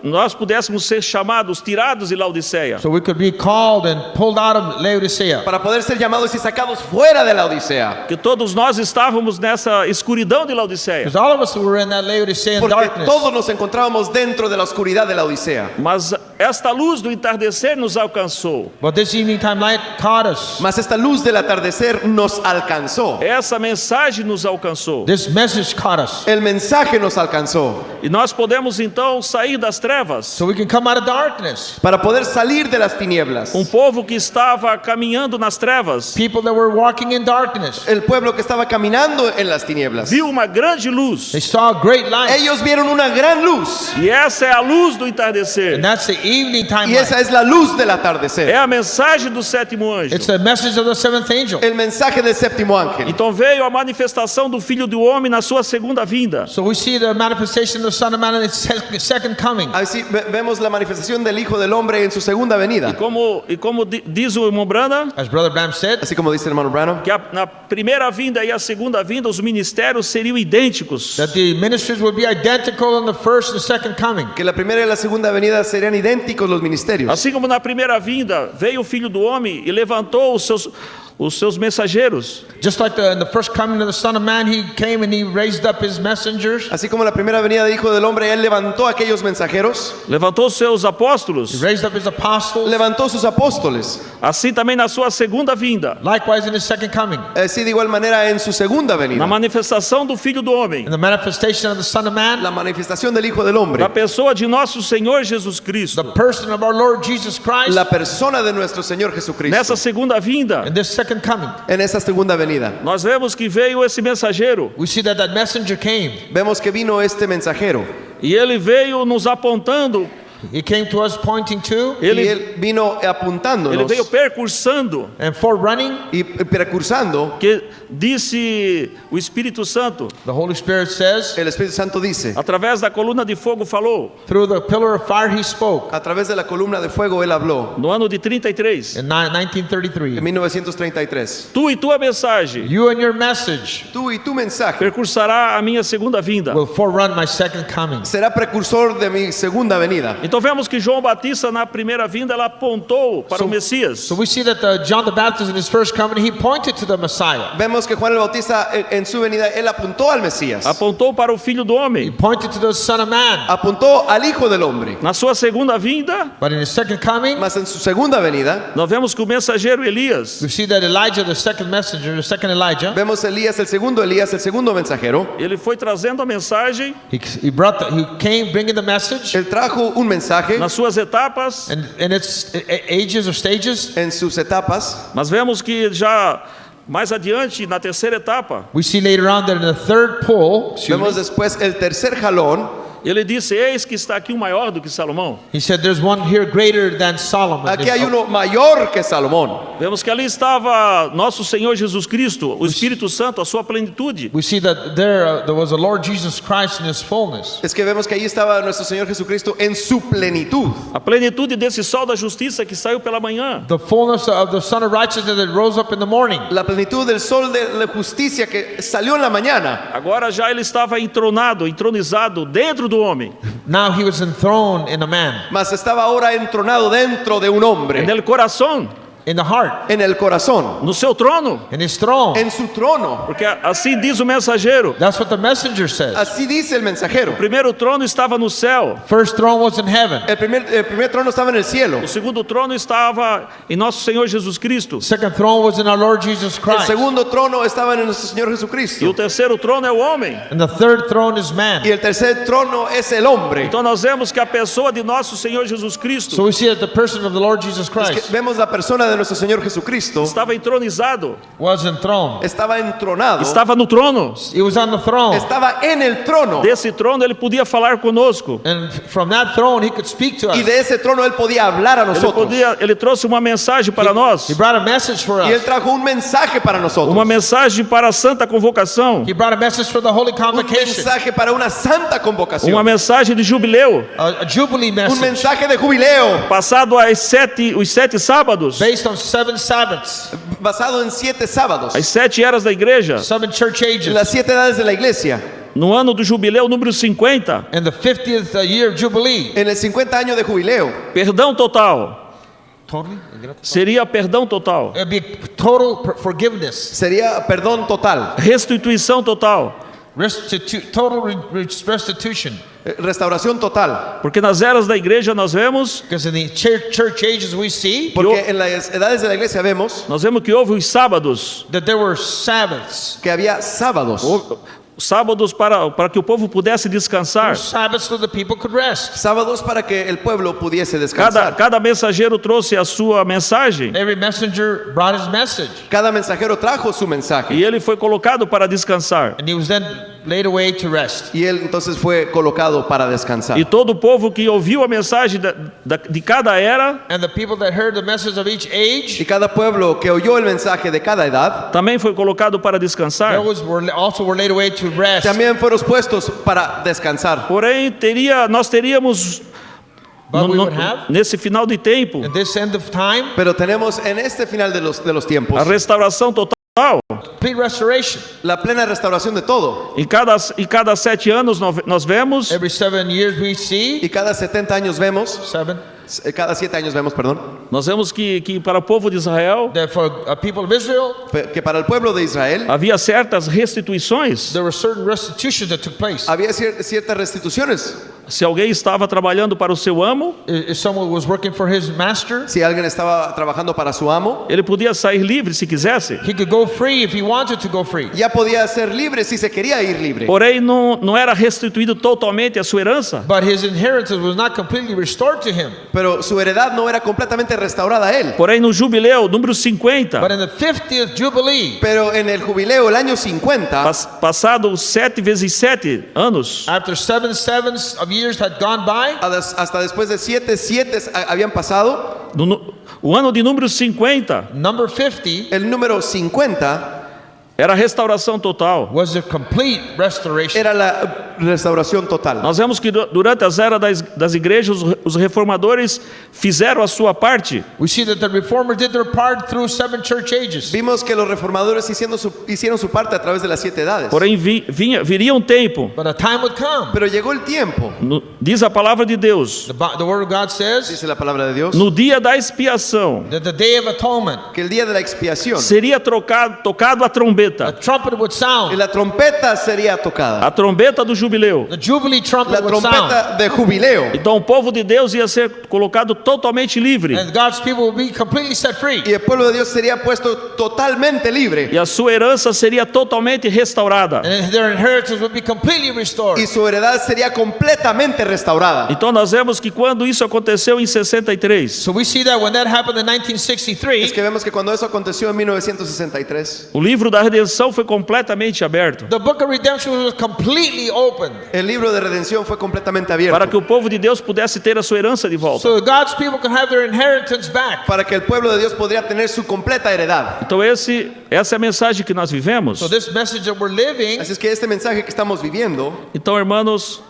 nós pudéssemos ser chamados, tirados de Laodiceia. so we could be called and pulled out of Laodicea. para poder ser llamados y sacados fuera de la Odisea. Que todos nós estávamos nessa escuridão de Laodiceia. Because all of us were in that Laodicean Porque darkness. todos nos encontrábamos dentro de la oscuridad de la Odisea. Mas esta luz do entardecer nos alcançou. But this evening time light caught us. Mas esta luz del atardecer nos alcanzó. Essa mensagem nos alcançou. This message caught us. El mensaje nos alcanzó. E nós podemos então sair das trevas. So we can come out of darkness. Para poder salir de las tinieblas. Povo que estava caminhando nas trevas People that were walking in darkness, El pueblo que estaba caminando en las tinieblas. viu uma grande luz. they saw a great light. Ellos vieron una gran luz. E essa é a luz do entardecer. And that's the evening time Y esa light. es la luz del É atardecer. a mensagem do sétimo anjo. It's the message of the seventh angel. El mensaje del séptimo ángel. Então veio a manifestação do Filho do Homem na sua segunda vinda. So we see the manifestation of the Son of Man in his second coming. Así vemos la manifestación del Hijo del Hombre en su segunda venida. Como diz o irmão Branda, As Brother Bram said, Así como dice el hermano Branham, que na primeira vinda e a segunda vinda os ministérios seriam idênticos. that the ministries would be identical in the first and second coming. que la primera y la segunda venida serían idénticos los ministerios. Assim como na primeira vinda veio o Filho do Homem e levantou os seus mensageiros. Just like in the first coming of the Son of Man, he came and he raised up his messengers. Así como la primera venida del Hijo del Hombre, Él levantó a aquellos mensajeros, Levantou os seus He apóstolos. raised up his apostles. levantó sus apóstoles. Assim também na sua segunda vinda. Likewise in his second coming. Así de igual manera en su segunda Na venida. manifestação do Filho do Homem. In the manifestation of the Son of Man, La manifestación del Hijo del Hombre. Da pessoa de nosso Senhor Jesus Cristo. the person of our Lord Jesus Christ, La persona de nuestro Señor Jesucristo. Nessa segunda vinda, in this second coming, En esa segunda venida. nós vemos que veio esse mensageiro. we see that that messenger came. Vemos que vino este mensajero. E ele veio nos apontando. He came to us pointing to Y Ele, Él vino ele apuntándonos veio percursando. and forerunning. y precursando. Que disse o Espírito Santo, The Holy Spirit says, El Espíritu Santo dice, através da coluna de fogo falou. through the pillar of fire he spoke a través de la columna de fuego Él habló. No ano de 33. in 1933. En 1933. Tu e tua mensagem You and your message Tú y tu mensaje percursará a minha segunda vinda. will forerun my second coming. será precursor de mi segunda venida. Então vemos que João Batista na primeira vinda ela apontou para o Messias. So we see that John the Baptist in his first coming, he pointed to the Messiah. Vemos que Juan el Bautista en su venida, él apuntó al Mesías. Apontou para o Filho do He Homem. pointed to the Son of Man. Apuntó al Hijo del Hombre. Na sua segunda vinda, But in his second coming, Mas en su segunda venida, nós vemos que o mensageiro Elias, we see that Elijah, the second messenger, the second Elijah, vemos Elías, el segundo mensajero. ele foi trazendo a mensagem he came bringing the message Él trajo un mensaje nas suas etapas, and in its ages or stages. en sus etapas. mas vemos que já mais adiante, na terceira etapa, We see later on that in the third pull, Vemos después el tercer jalón. ele disse: Eis que está aqui um maior do que Salomão. he said, "There's one here greater than Solomon." Aquí hay uno mayor que Salomón. Vemos que ali estava nosso Senhor Jesus Cristo, o Espírito Santo, a sua plenitude. We see that there was a Lord Jesus Christ in His fullness. Es que vemos que ahí estaba nuestro Señor Jesucristo en su plenitud. A plenitude desse sol da justiça que saiu pela manhã. The fullness of the Son of Righteousness that rose up in the morning. La plenitud del sol de la justicia que salió en la mañana. Agora já ele estava entronizado dentro do homem, Now He was enthroned in a man, Mas estaba ahora entronado dentro de un hombre. no coração, in the heart, En el corazón. no seu trono, in His throne. En su trono. porque assim diz o mensageiro. That's what the messenger says. Así dice el mensajero. O primeiro trono estava no céu, First throne was in heaven. El primer trono estaba en el cielo. o segundo trono estava em nosso Senhor Jesus Cristo, Second throne was in our Lord Jesus El Christ. segundo trono estaba en nuestro Señor e Jesucristo. o terceiro trono é o homem. And the third throne is man. Y el tercer trono es el hombre. Então nós vemos que a pessoa de nosso Senhor Jesus So Cristo we see that the person of the Lord Jesus Es que Christ vemos la persona de nuestro Señor Jesucristo. estava entronizado, was enthroned. Estaba entronado. estava no trono. He was on the throne. Estaba en el trono. Desse trono ele podia falar conosco. And from that throne, He could speak to us. Y de ese trono él podía hablar a nosotros. Ele trouxe uma mensagem para nós, He brought a message for Y él us. trajo un mensaje para nosotros. uma mensagem para a santa convocação, He brought a message for the holy Un convocation. mensaje para una santa convocación. uma mensagem de jubileu, A jubilee Un message mensaje de jubileo passado os 7 sábados, based on 7 Sabbaths, basado en 7 sábados. as 7 eras da igreja, 7 church En ages. las 7 edades de la iglesia. no ano do jubileu número 50, In the 50th year of Jubilee. En el 50 años de jubileo. perdão total, Totally? seria perdão total, It'd be total forgiveness. Sería perdón total. restituição total, Total restitution. Restauración total. porque nas eras da igreja nós vemos Because in the church ages we see Porque en las edades de la iglesia vemos que houve os sábados, that there were Sabbaths. que había sábados. sábados para que o povo pudesse descansar. Sabbaths so the people could rest. Sábados para que el pueblo pudiese descansar. Cada mensageiro trouxe a sua mensagem Every messenger brought his message. Cada mensajero trajo su mensaje. e ele foi colocado para descansar. And he was then laid away to rest. Y él entonces fue colocado para descansar. E todo o povo que ouviu a mensagem de cada era And the people that heard the message of each age, Y cada pueblo que oyó el mensaje de cada edad também foi colocado para descansar. also were laid away to rest. también fueron puestos para descansar. Porém, nós teríamos But we would have, nesse final de tempo at this end of time, Pero tenemos en este final de los tiempos a restauração total. complete restoration. la plena restauración de todo. Em cada 7 anos nós vemos Every 7 years we see, Y cada 70 años vemos, 7, cada 7 años vemos, perdón, que para o povo de Israel that for people of Israel, que para el pueblo de Israel havia certas restituições. there were certain restitutions that took place. había ciertas restituciones. Se alguém estava trabalhando para o seu amo, If someone was working for his master, Si alguien estaba trabajando para su amo, ele podia sair livre se quisesse. he could go free if he wanted to go free. ya podía ser libre si se quería ir libre. Porém, não era restituído totalmente a sua herança. But his inheritance was not completely restored to him. Pero su heredad no era completamente restaurada a él. Porém, no jubileu número 50, But in the 50th Jubilee, Pero en el jubileo, el año 50, passado 7 vezes 7 anos, after 7 sevens of years had gone by, hasta después de 7 habían pasado, o ano de número 50 number 50 el número 50 era a restauração total. was a complete restoration. era la restauración total. Nós vemos que durante as eras das igrejas, os reformadores fizeram a sua parte. We see that the reformers did their part through 7 church ages. Vimos que los reformadores hicieron su parte a través de las 7 edades. Porém, viria um tempo, But a time would come. Pero llegó el tiempo, diz a palavra de Deus, The word of God says dice la palabra de Dios, no dia da expiação, that the day of atonement, que el día de la expiación, seria tocado a a trombeta, trumpet would y sound. la trompeta sería tocada. a trombeta do jubileu. The jubilee La trumpet would sound. trompeta de jubileo. Então o povo de Deus ia ser colocado totalmente livre, And God's people would be completely set free. Y el pueblo de Dios sería puesto totalmente libre. e a sua herança seria totalmente restaurada. And their inheritance would be completely restored. Y su heredad sería completamente restaurada. Então nós vemos que quando isso aconteceu em 63, So we see that when that happened in Es 1963, que vemos que cuando eso aconteció en 1963, o livro da redenção foi completamente aberto the book of redemption was completely opened. el libro de redención fue completamente para abierto. que o povo de Deus pudesse ter a sua herança de volta. So God's people can have their inheritance back. Para que el pueblo de Dios podría tener su completa heredad. Então essa é a mensagem que nós vivemos. So this message that we're living, Así es que este mensaje que estamos viviendo, Então, irmãos,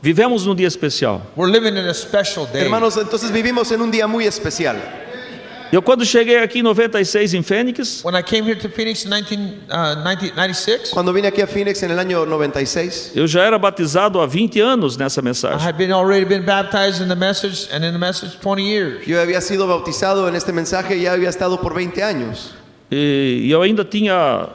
vivemos num dia especial. we're living in a special day. hermanos, entonces vivimos en un día muy especial. Eu quando cheguei aqui em 96 em Fênix, When I came here to Phoenix in 1996, Cuando vine aquí a Phoenix en el año 96, eu já era batizado há 20 anos nessa I mensagem. had already been baptized in the message, and in the message 20 years. yo había sido bautizado en este mensaje y ya había estado por 20 años. E eu ainda tinha,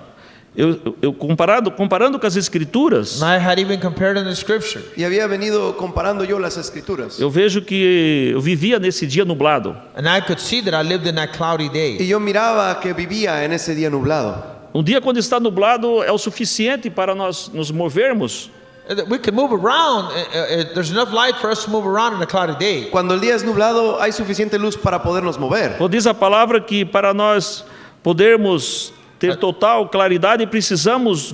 eu comparando com as escrituras, And I had even compared in the scripture. Y había venido comparando yo las escrituras. eu vejo que eu vivia nesse dia nublado. And I could see that I lived in that cloudy Y day. yo miraba que vivía en ese día nublado. Um dia quando está nublado é o suficiente para nós nos movermos. We can move around. There's enough light for us to move around in a cloudy day. Cuando el día es nublado, hay suficiente luz para podernos mover. Ou diz a palavra que para nós podermos ter total claridade precisamos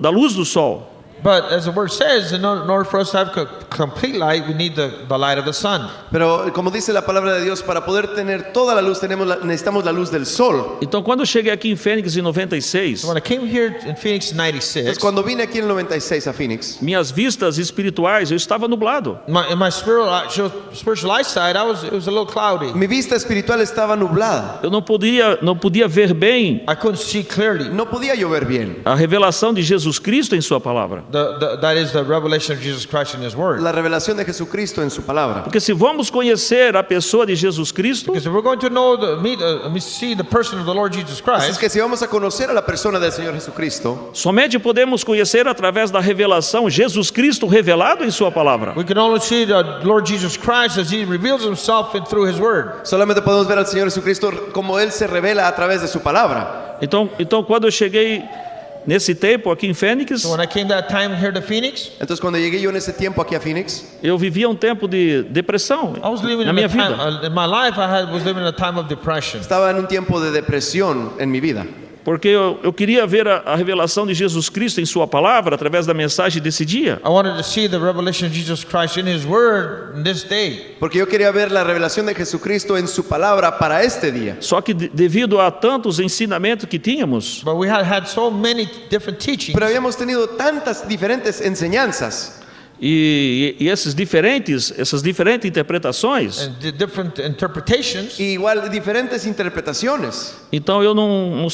da luz do sol. But as the word says, in order for us to have complete light, we need the light of the sun. Pero como dice la palabra de Dios, para poder tener toda la luz necesitamos la luz del sol. Então, quando eu cheguei aqui em Fênix em 96, So when I came here in Phoenix in Entonces 96, cuando vine aquí en el 96 a Phoenix, minhas vistas espirituais, eu estava nublado. in my spiritual eyesight, it was a little cloudy. mi vista espiritual estaba nublada. Eu não podia ver bem I couldn't see clearly. No podía yo ver bien. a revelação de Jesus Cristo em sua palavra. That is the revelation of Jesus Christ in His Word. La revelación de Jesucristo en su palabra. Porque se vamos conhecer a pessoa de Jesus Cristo, Because if we're going to know see the person of the Lord Jesus Así es Christ, que si vamos a conocer a la persona del Señor Jesucristo, somente podemos conhecer através da revelação Jesus Cristo revelado em sua palavra. we can only see the Lord Jesus Christ as He reveals Himself through His Word. solamente podemos ver al Señor Jesucristo como Él se revela a través de su palabra. Então quando eu cheguei nesse tempo aqui em Fênix, So when I came that time here to Phoenix, Entonces cuando llegué yo en ese tiempo aquí a Phoenix, eu vivia um tempo de depressão I was living na in minha a time, vida. in my life, was living in a time of depression. estaba en un tiempo de depresión en mi vida. Porque eu queria ver a revelação de Jesus Cristo em sua palavra através da mensagem desse dia. I wanted to see the revelation of Jesus Christ in His Word in this day. Porque yo quería ver la revelación de Jesucristo en su palabra para este día. Só que devido a tantos ensinamentos que tínhamos, But we had so many different teachings. Pero habíamos tenido tantas diferentes enseñanzas e essas diferentes interpretações, And the different interpretations. y igual diferentes interpretaciones. então eu não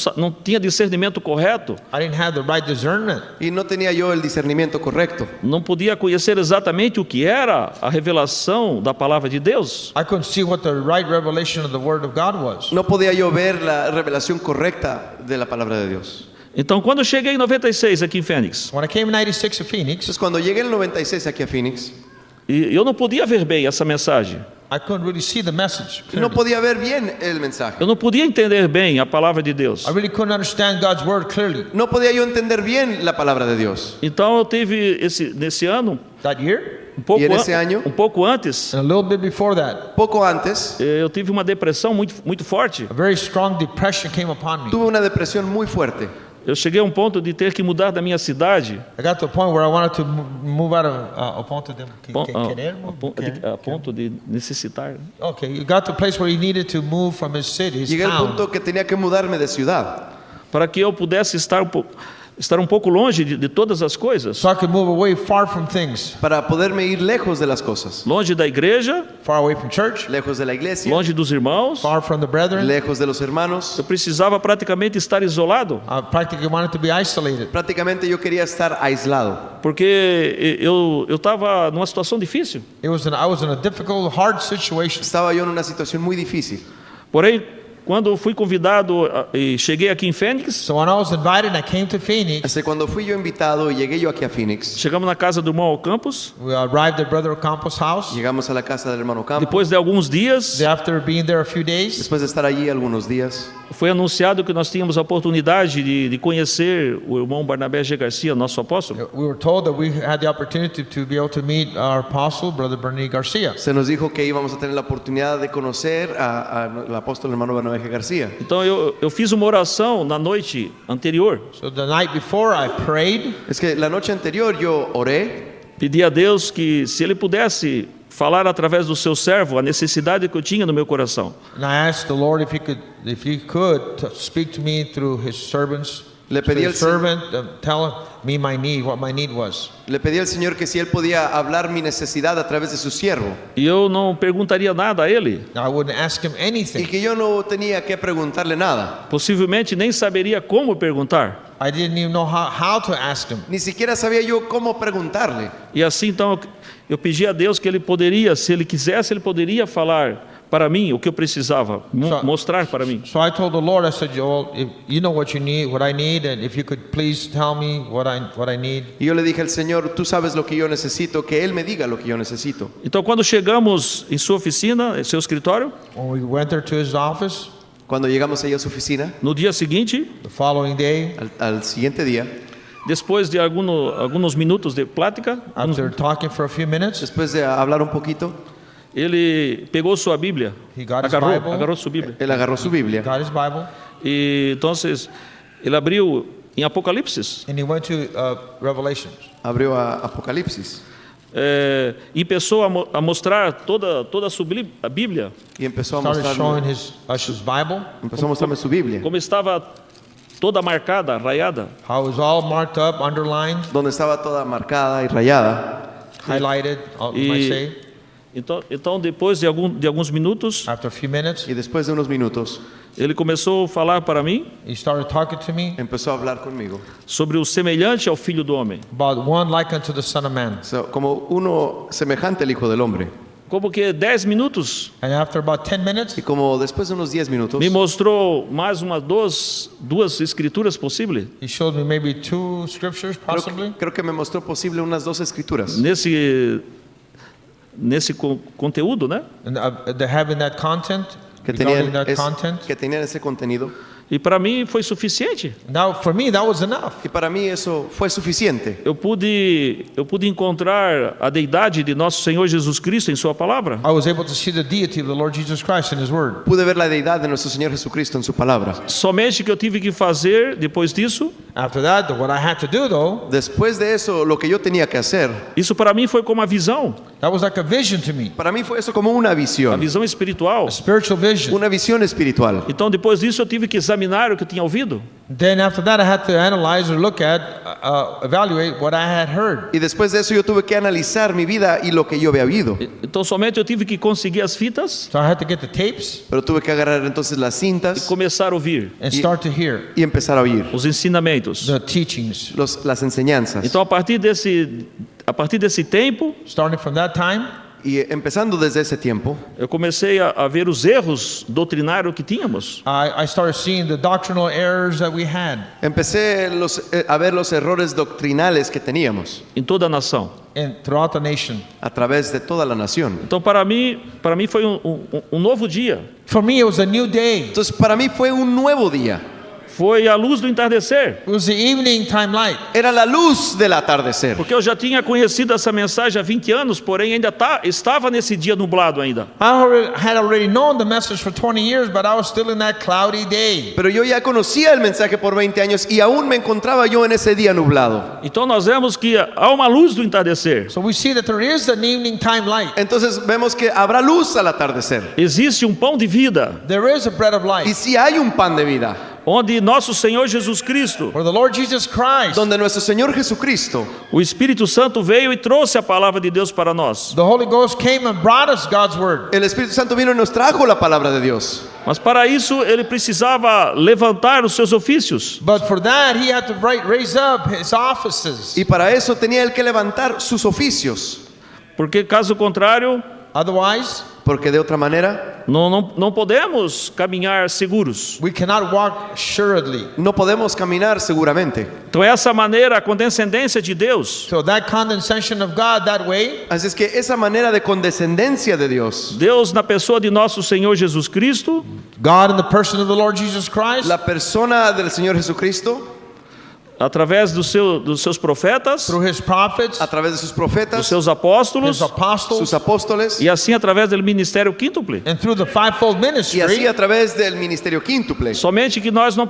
tinha discernimento correto, I didn't have the right discernment. Y no tenía yo el discernimiento correcto. não podia conhecer exatamente o que era a revelação da palavra de Deus. I couldn't see what the right revelation of the Word of God was. No podía yo ver la revelación correcta de la palabra de Dios. Então, quando eu cheguei em 96 aqui em Fênix, When I came in 96 to Phoenix, Entonces cuando llegué en el 96 aquí a Phoenix, e eu não podia ver bem essa mensagem, I couldn't really see the message. no clearly. podía ver bien el mensaje. eu não podia entender bem a palavra de Deus. I really couldn't understand God's Word clearly. No podía yo entender bien la palabra de Dios. Então eu tive nesse ano, That year, pouco E nesse ano? um pouco antes, and a little bit before that, Poco antes, eu tive uma depressão muito forte. a very strong depression came upon me. tuve una depresión muy fuerte. Eu cheguei a um ponto de ter que mudar da minha cidade, I got to a point where I wanted to move out of a ponto de a ponto de necessitar. Okay, you got to a place where he needed to move from his city, his Llegué al town, punto que tenía que mudarme de ciudad Para que eu pudesse estar estar um pouco longe de todas as coisas, so I could move away far from things, para poderme ir lejos de las cosas, longe da igreja, far away from church, lejos de la iglesia, longe dos irmãos. far from the brethren. lejos de los hermanos. Eu precisava praticamente estar isolado, I practically wanted to be isolated Prácticamente yo quería estar aislado, porque eu estava numa situação difícil. I was in a difficult, hard situation. estaba yo en una situación muy difícil. Porém, quando fui convidado e cheguei aqui em Fênix, So when I was invited, I came to Phoenix. Hasta cuando fui yo invitado y llegué yo aquí a Phoenix, chegamos na casa do irmão Campos. We arrived at Brother Campos' house. llegamos a la casa del hermano Campos. Depois de alguns dias, After being there a few days, Después de estar allí algunos días, foi anunciado que nós tínhamos a oportunidade de conhecer o irmão Barnabé G. Garcia, nosso apóstolo. we were told that we had the opportunity to be able to meet our apostle, Brother Bernie Garcia. se nos dijo que íbamos a tener la oportunidad de conocer al apóstol hermano Bernabé G. García. Então eu fiz uma oração na noite anterior. So the night before, I prayed. Es que la noche anterior yo oré, Pedi a Deus que se Ele pudesse falar através do seu servo a necessidade que eu tinha no meu coração. And I asked the Lord if he could speak to me through his servants. Le through pedí his al servant, tell me my need, what my need was. le pedí al Señor que si Él podía hablar mi necesidad a través de su siervo E eu não perguntaria nada a Ele. I wouldn't ask him y anything. que yo no tenía que preguntarle nada. Possivelmente nem saberia como perguntar. I didn't even know how to ask him. Ni siquiera sabía yo cómo preguntarle. E assim então eu pedi a Deus que Ele poderia, se Ele quisesse, Ele poderia falar para mim o que eu precisava, mostrar para mim. So I told the Lord, I said, Joel, if you know what you need, what I need, and if you could please tell me what I need. Y yo le dije al Señor, tú sabes lo que yo necesito, que Él me diga lo que yo necesito. Então quando chegamos em sua oficina, em seu escritório, When we went there to his office, Cuando llegamos ahí a su oficina, no dia seguinte, the following day, al siguiente día, depois de alguns minutos de plática, after talking for a few minutes, después de hablar un poquito, ele pegou sua Bíblia, He got his agarrou, Bible. agarrou sua Bíblia. Él agarró su Biblia got his Bible, E então ele abriu em Apocalipse and he went to Revelations. abrió a Apocalipsis e começou a mostrar toda a sua a Bíblia, y empezó a Started showing mostrarme, his Bible, su Biblia, como estava toda marcada, raiada. how it was all marked up, underlined, donde estaba toda marcada y rayada. highlighted, you might say. Então depois de alguns minutos, After a few minutes, Y después de unos minutos, ele começou a falar para mim he started talking to me empezó a hablar conmigo. sobre o semelhante ao Filho do Homem. about one like unto the Son of Man. So, como uno semejante al Hijo del Hombre. Como que 10 minutos And after about 10 minutes, Y como después de unos 10 minutos, me mostrou mais duas escrituras possíveis he showed me maybe two scriptures, possibly. creo que me mostró posible unas 2 escrituras nesse conteúdo, né? And they're having that content, que regarding tenían, that content. que tenían ese contenido. E para mim foi suficiente. Now, for me, that was enough. Y para mí eso fue suficiente. Eu pude encontrar a deidade de nosso Senhor Jesus Cristo em sua palavra. I was able to see the deity of the Lord Jesus Christ in His Word. Pude ver la deidad de nuestro Señor Jesucristo en su palabra. Somente que eu tive que fazer depois disso, After that, what I had to do, though, Después de eso, lo que yo tenía que hacer, isso para mim foi como uma visão, that was like a vision to me, para mí fue eso como una a visión, visão espiritual. a spiritual vision. una visión espiritual. Então depois disso eu tive que examinar o que eu tinha ouvido. Then after that, I had to analyze or look at, evaluate what I had heard. Y después de eso yo tuve que analizar mi vida y lo que yo había oído. Então somente eu tive que conseguir as fitas So I had to get the tapes Pero tuve que agarrar entonces las e cintas começar a ouvir and start to hear y empezar a oír os ensinamentos. the teachings. las enseñanzas. Então a partir desse tempo, Starting from that time, Y empezando desde ese tiempo, eu comecei a ver os erros doutrinários que tínhamos. I started seeing the doctrinal errors that we had empecé a ver los errores doctrinales que teníamos Em toda a nação. throughout the nation. a través de toda la nación. Então, para mim foi um novo dia. For me, it was a new day. Entonces, para mí fue un nuevo día. Foi a luz do entardecer. It was the evening time light. Era la luz del atardecer. Porque eu já tinha conhecido essa mensagem há 20 anos, porém ainda estava nesse dia nublado ainda. I had already known the message for 20 years, but I was still in that cloudy day. Pero yo ya conocía el mensaje por 20 años y aún me encontraba yo en ese día nublado. Então nós vemos que há uma luz do entardecer. So we see that there is an evening time light. Entonces vemos que habrá luz al atardecer. Existe um pão de vida. There is a bread of Y life. si hay un pan de vida, onde nosso Senhor Jesus Cristo, where the Lord Jesus Christ, donde nuestro Señor Jesucristo, o Espírito Santo veio e trouxe a palavra de Deus para nós. the Holy Ghost came and brought us God's word. el Espíritu Santo vino y nos trajo la palabra de Dios. Mas para isso ele precisava levantar os seus ofícios. But for that, he had to raise up his offices. Y para eso tenía él que levantar sus oficios, Porque caso contrário, Otherwise, porque de otra manera não podemos caminhar seguros. we cannot walk assuredly. no podemos caminar seguramente. Então essa maneira, a condescendência de Deus, So that condescension of God that way, Así es que esa manera de condescendencia de Dios, Deus na pessoa de nosso Senhor Jesus Cristo, God in the person of the Lord Jesus Christ, la persona del Señor Jesucristo, através dos seus profetas, through his prophets, a través de sus dos profetas, seus apóstolos, his apostles, sus apóstoles, e assim através do ministério quíntuple. and through the fivefold y así ministry, a través del ministerio quíntuple. Somente que nós não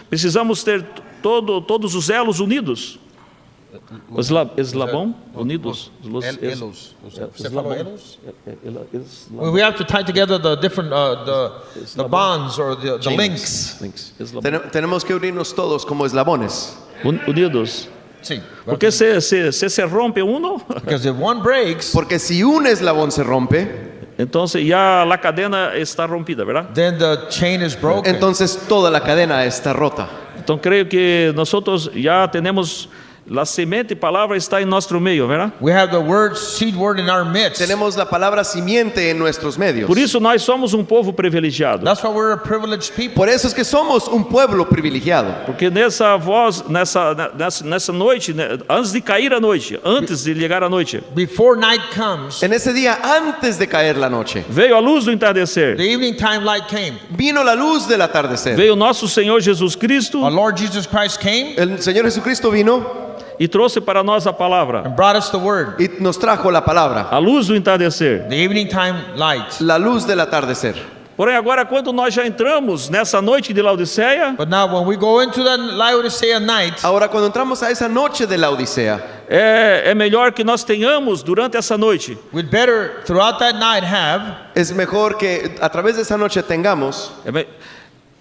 precisamos ter todos os elos unidos. Eslabão unidos. we have to tie together the different the bonds or the links. Tenemos que unirnos todos como eslabones, Unidos. See, Porque se rompe uno, because if one breaks, porque si un eslabón se rompe, então ya la cadena está rompida, ¿verdad? then the chain is broken. entonces toda la cadena está rota. Então creio que nosotros ya tenemos la semente palabra está em nosso meio, ¿verdad? We have the word, seed word in our midst. Tenemos la palabra simiente en nuestros medios. Por isso nós somos povo privilegiado. That's why we're a privileged people. Por eso es que somos un pueblo privilegiado. Porque nessa noite, antes de cair a noite, antes de chegar a noite, Before night comes, En ese día, antes de caer la noche, veio a luz do entardecer. the evening time light came. vino la luz del atardecer. Veio nosso Senhor Jesus Cristo Our Lord Jesus Christ came El Señor Jesucristo vino e trouxe para nós a palavra, and brought us the word, y nos trajo la palabra, a luz do entardecer. the evening time light. la luz del atardecer. Porém, agora, quando nós já entramos nessa noite de Laodiceia, But now when we go into that Laodicea night, Ahora, cuando entramos a esa noche de la Odisea, é melhor que nós tenhamos durante essa noite we'd better throughout that night have, es mejor que a través de esa noche tengamos,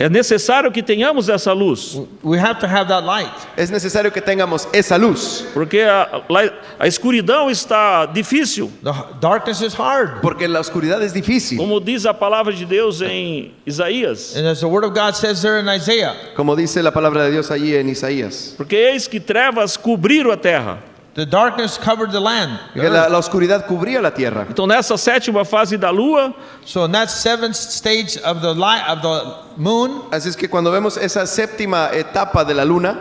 é necessário que tenhamos essa luz, we have to have that light. es necesario que tengamos esa luz, porque a escuridão está difícil, The darkness is hard. porque la oscuridad es difícil. como diz a palavra de Deus em Isaías. And as the word of God says there in Isaiah, Como dice la palabra de Dios allí en Isaías, Porque eis que trevas cobriram a terra. the darkness covered the land. the que earth. la oscuridad cubría la tierra. Então, nessa sétima fase da lua, So in that seventh stage of the light of the moon, Así es que cuando vemos esa séptima etapa de la luna,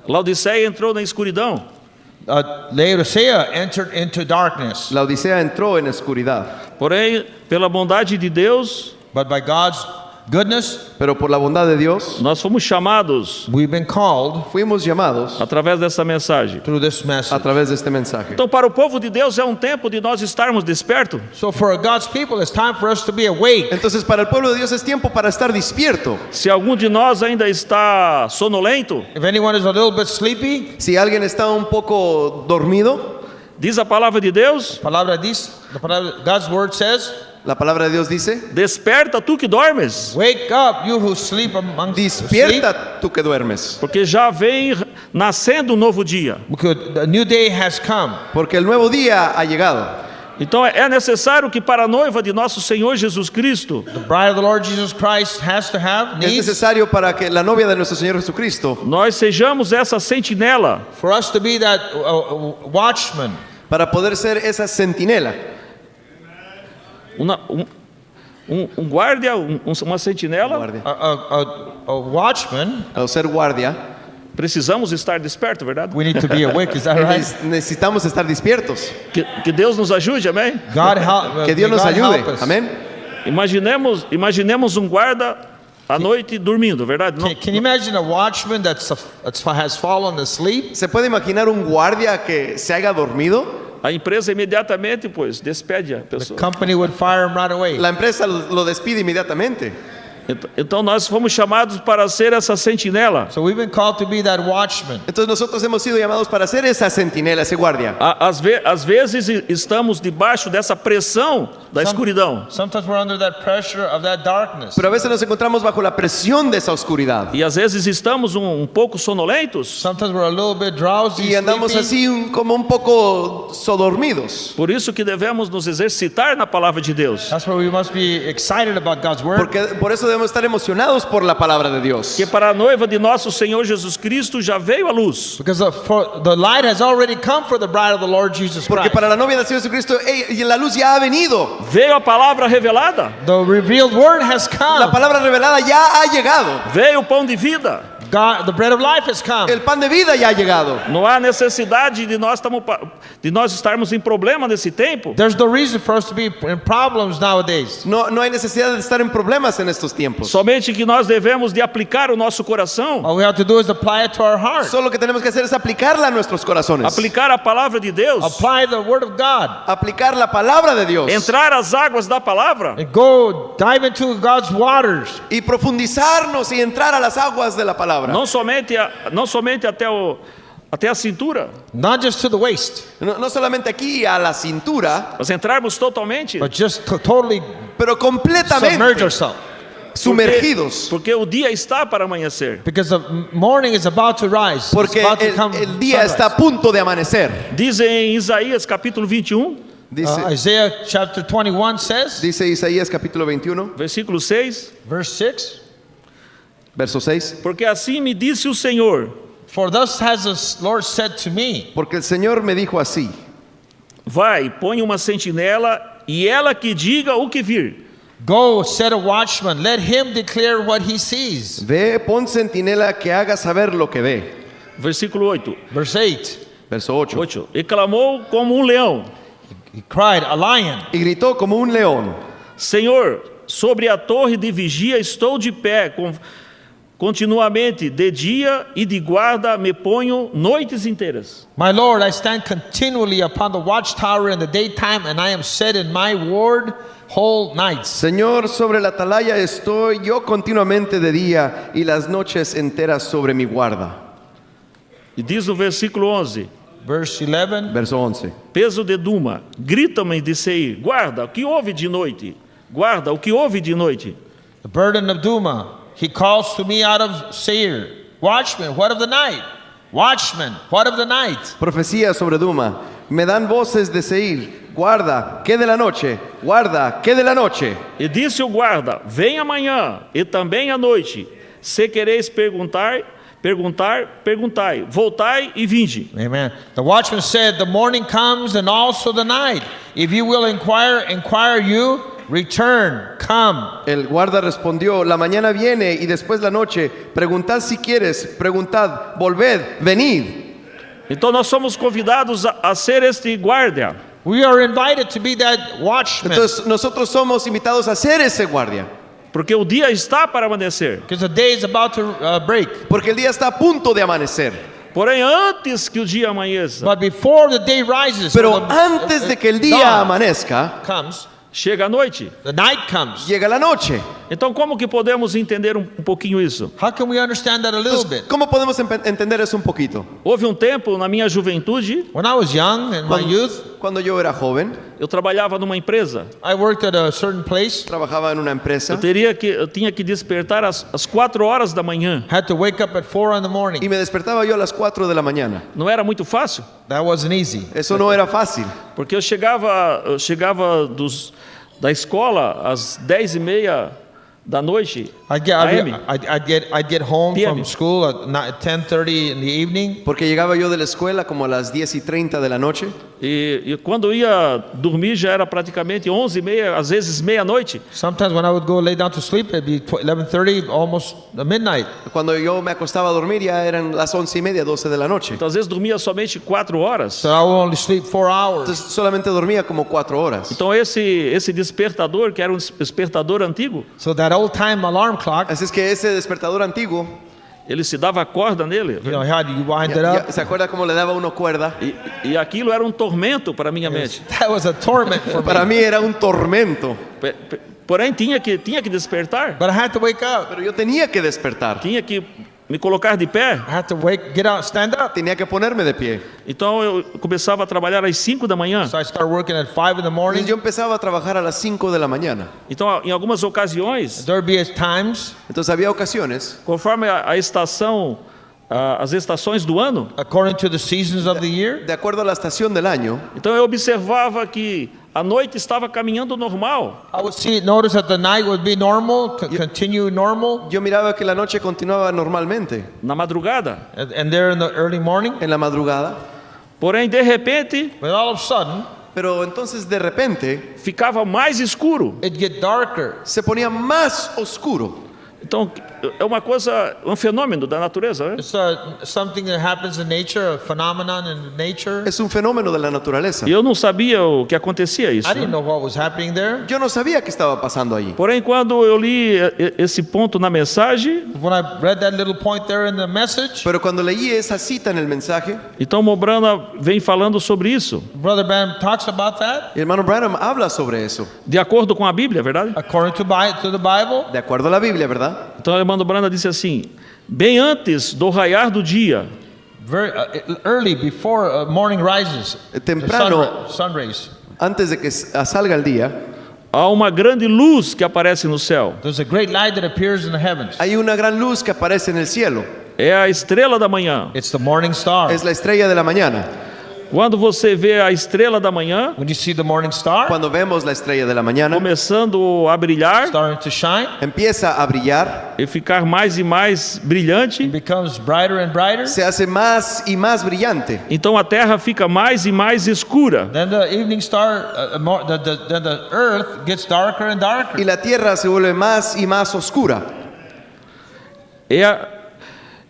Laodiceia entrou na escuridão. Laodicea entered into darkness. la Odisea entró en oscuridad. Porém, pela bondade de Deus, But by God's goodness, Pero por la bondad de Dios, nós fomos chamados we've been called fuimos llamados através dessa mensagem. through this a message. través de este mensaje. Então, para o povo de Deus é tempo de nós estarmos despertos. So for God's people, it's time for us to be awake. Entonces, para el pueblo de Dios es tiempo para estar despierto. Se algum de nós ainda está sonolento, If anyone is a little bit sleepy, Si alguien está un poco dormido, diz a palavra de Deus: God's word says, la palabra de Dios dice, desperta tu que dormes, wake up, you who sleep amongst the sleep, despierta tú que duermes, porque já vem nascendo um novo dia. because a new day has come. porque el nuevo día ha llegado. Então é necessário que para a noiva de nosso Senhor Jesus Cristo, The bride of the Lord Jesus Christ has to have Es needs necesario para que la novia de nuestro Señor Jesucristo, nós sejamos essa sentinela for us to be that watchman, para poder ser esa centinela, guarda, uma sentinela. guardia, a watchman. al ser guardia, Precisamos estar despertos, verdade? We need to be awake. Is that right? necesitamos estar despiertos. Que Deus nos ajude, amém? God help. Que Dios may nos God ayude. help us. Amén. Imaginemos guarda à noite dormindo, verdade? Não? Can you imagine a watchman has fallen asleep? ¿Se puede imaginar un guardia que se haya dormido? A empresa imediatamente, pois, despede a The pessoa. company would fire him right away. La empresa lo despide inmediatamente. Então nós fomos chamados para ser essa sentinela. So we've been called to be that watchman. Entonces nosotros hemos sido llamados para ser esa centinela, ese guardia. Às vezes estamos debaixo dessa pressão da escuridão. Sometimes we're under that pressure of that darkness. Pero a veces nos encontramos bajo la presión de esa oscuridad. E às vezes estamos um pouco sonolentos. Sometimes we're a little bit drowsy, Y andamos sleepy. así como un poco sodormidos. Por isso que devemos nos exercitar na palavra de Deus. That's why we must be excited about God's word. Porque por eso debemos estar emocionados por la palabra de Dios. Que para a noiva de nosso Senhor Jesus Cristo já veio a luz. Because the light has already come for the bride of the Lord Jesus Porque Christ. para la novia del Señor Jesucristo, y la luz ya ha venido. Veio a palavra revelada. The revealed word has La come. palabra revelada ya ha llegado. Veio o pão de vida. God, the bread of life has come. El pan de vida ya ha llegado. Não há necessidade de nós estarmos em problema nesse tempo. There's no reason for us to be in problems nowadays. No hay necesidad de estar en problemas en estos tiempos. Somente que nós devemos de aplicar o nosso coração, All we have to do is apply it to our heart. Solo lo que tenemos que hacer es aplicarla a nuestros corazones. aplicar a palavra de Deus, Apply the word of God. Aplicar la palabra de Dios. entrar às águas da palavra. And go dive into God's waters. Y profundizarnos y entrar a las aguas de la palabra. Não somente até a cintura, Not just to the waist, No solamente aquí a la cintura, mas entrarmos totalmente. but just to totally pero submerge completamente yourself. sumergidos. Porque o dia está para amanhecer. Because the morning is about to rise. It's Porque about to come el día está a sunrise. punto de amanecer. Diz em Isaías capítulo 21, Isaiah chapter 21 says, Dice Isaías capítulo 21, versículo 6, verse 6, verso 6. porque assim me disse o Senhor, For thus has the Lord said to me, Porque el Señor me dijo así: vai, põe uma sentinela e ela que diga o que vir. Go, set a watchman, let him declare what he sees. Ve, pon centinela que haga saber lo que ve. Versículo 8, Verse 8, Verso 8. E clamou como um leão, he cried, a lion. Y gritó como un león: Senhor, sobre a torre de vigia estou de pé, continuamente, de dia e de guarda me ponho noites inteiras. My Lord, I stand continually upon the watchtower in the daytime, and I am set in my ward whole nights. Señor, sobre la atalaya estoy yo continuamente de día y las noches enteras sobre mi guarda. E diz no versículo 11, Verse 11, Verso 11. peso de Duma, grita-me de Seir, guarda, o que houve de noite? Guarda, o que houve de noite? the burden of Duma, he calls to me out of Seir. Watchman, what of the night? Watchman, what of the night? Profecía sobre Duma. Me dan voces de Seir. Guarda, ¿qué de la noche? Guarda, ¿qué de la noche? E disse o guarda, vem amanhã e também à noite. Se quereis perguntai, voltai e vinde. Amen. The watchman said, the morning comes and also the night. If you will inquire you, return, come. El guarda respondió: la mañana viene y después la noche. Preguntad si quieres, preguntad, volved, venid. Então nós somos convidados a ser este guarda. We are invited to be that watchman. Entonces nosotros somos invitados a ser ese guardia. Porque o dia está para amanhecer. Because the day is about to break. Porque el día está a punto de amanecer. Porém, antes que o dia amanheça, But before the day rises, Pero or the- antes de que el día dawn amanezca, comes, chega a noite. the night comes. llega la noche. Então, como que podemos entender um pouquinho isso? How can we understand that a little Entonces, bit? ¿cómo podemos entender eso un poquito? Houve um tempo na minha juventude, When I was young, in my youth, Cuando yo era joven, eu trabalhava numa empresa. I worked at a certain place. trabajaba en una empresa Eu tinha que despertar às 4 horas da manhã. Had to wake up at 4 in the morning. y me despertava yo a las 4 de la mañana. Não era muito fácil, That wasn't easy. Eso no era fácil. porque eu chegava da escola às 10h30 da noite. I'd AM. get home PM. from school at 10:30 in the evening. Porque llegaba yo de la escuela como a las 10:30 de la noche. E quando eu ia dormir já era praticamente 11h30, às vezes meia-noite. Sometimes when I would go lay down to sleep, it'd be 11:30, almost midnight. Cuando yo me acostaba a dormir ya eran las 11:30, 12 de la noche. Então, às vezes dormia somente 4 horas. So I would only sleep 4 hours. Entonces solamente dormía como 4 horas. Então esse despertador, que era um despertador antigo, So that old time alarm clock, Así es que ese despertador antiguo, ele se dava corda nele. you know, how do you wind it up? ¿se acuerda cómo le daba uno cuerda? E aquilo era um tormento para a minha mente. That was a torment for Para me. mí era un tormento. Porém, tinha que despertar, But I had to wake up. Pero yo tenía que despertar. tinha que me colocar de pé. I had to get out, stand up. Tenía que ponerme de pie. Então eu começava a trabalhar às 5 da manhã. So I started working at 5 in the morning. Entonces yo empezaba a trabajar a las 5 de la mañana. Então, em algumas ocasiões, There'd be times, Entonces había ocasiones, conforme a estação, as estações do ano, according to the seasons of the year, de acuerdo a la estación del año, então eu observava que a noite estava caminhando normal. I would notice that the night would be normal, continue normal, yo miraba que la noche continuaba normalmente. Na madrugada. and there in the early morning. En la madrugada. Porém, de repente, But all of a sudden, Pero entonces de repente ficava mais escuro. it get darker. se ponía más oscuro. Então, é uma coisa, um fenômeno da natureza, né? It's something that happens in nature, a phenomenon in nature. Es un fenómeno de la naturaleza. E eu não sabia o que acontecia isso. I didn't Né? know what was happening there. Yo no sabía qué estaba pasando allí. Porém, quando eu li esse ponto na mensagem, When I read that little point there in the message, Pero cuando leí esa cita en el mensaje, então Mobrana vem falando sobre isso, Brother Bam talks about that el hermano Branham habla sobre eso. de acordo com a Bíblia, verdade? according to the Bible. De acuerdo a la Biblia, ¿verdad? Então, o irmão Brana disse assim: bem antes do raiar do dia, Very early before morning rises, Temprano. the sun rays. Antes de que salga el día, há uma grande luz que aparece no céu. There's a great light that appears in the heavens. hay una gran luz que aparece en el cielo. É a estrela da manhã. It's the morning star. Es la estrella de la mañana. Quando você vê a estrela da manhã When you see the morning star Cuando vemos la estrella de la mañana, começando a brilhar starting to shine, empieza a brillar, e ficar mais e mais brilhante, it becomes brighter and brighter. se hace más y más brillante. então a terra fica mais e mais escura. Then the evening star, then the earth gets darker and darker. Y la tierra se vuelve más y más oscura.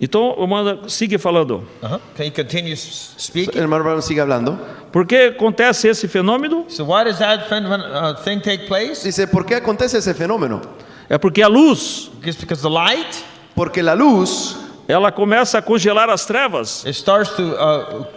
Então o irmão sigue falando. Can you continue speaking? El hermano Branham sigue hablando. Por que acontece esse fenômeno? So why does that thing take place? Dice, ¿por qué acontece ese fenómeno? É porque a luz, It's because the light, Porque la luz ela começa a congelar as trevas. it starts to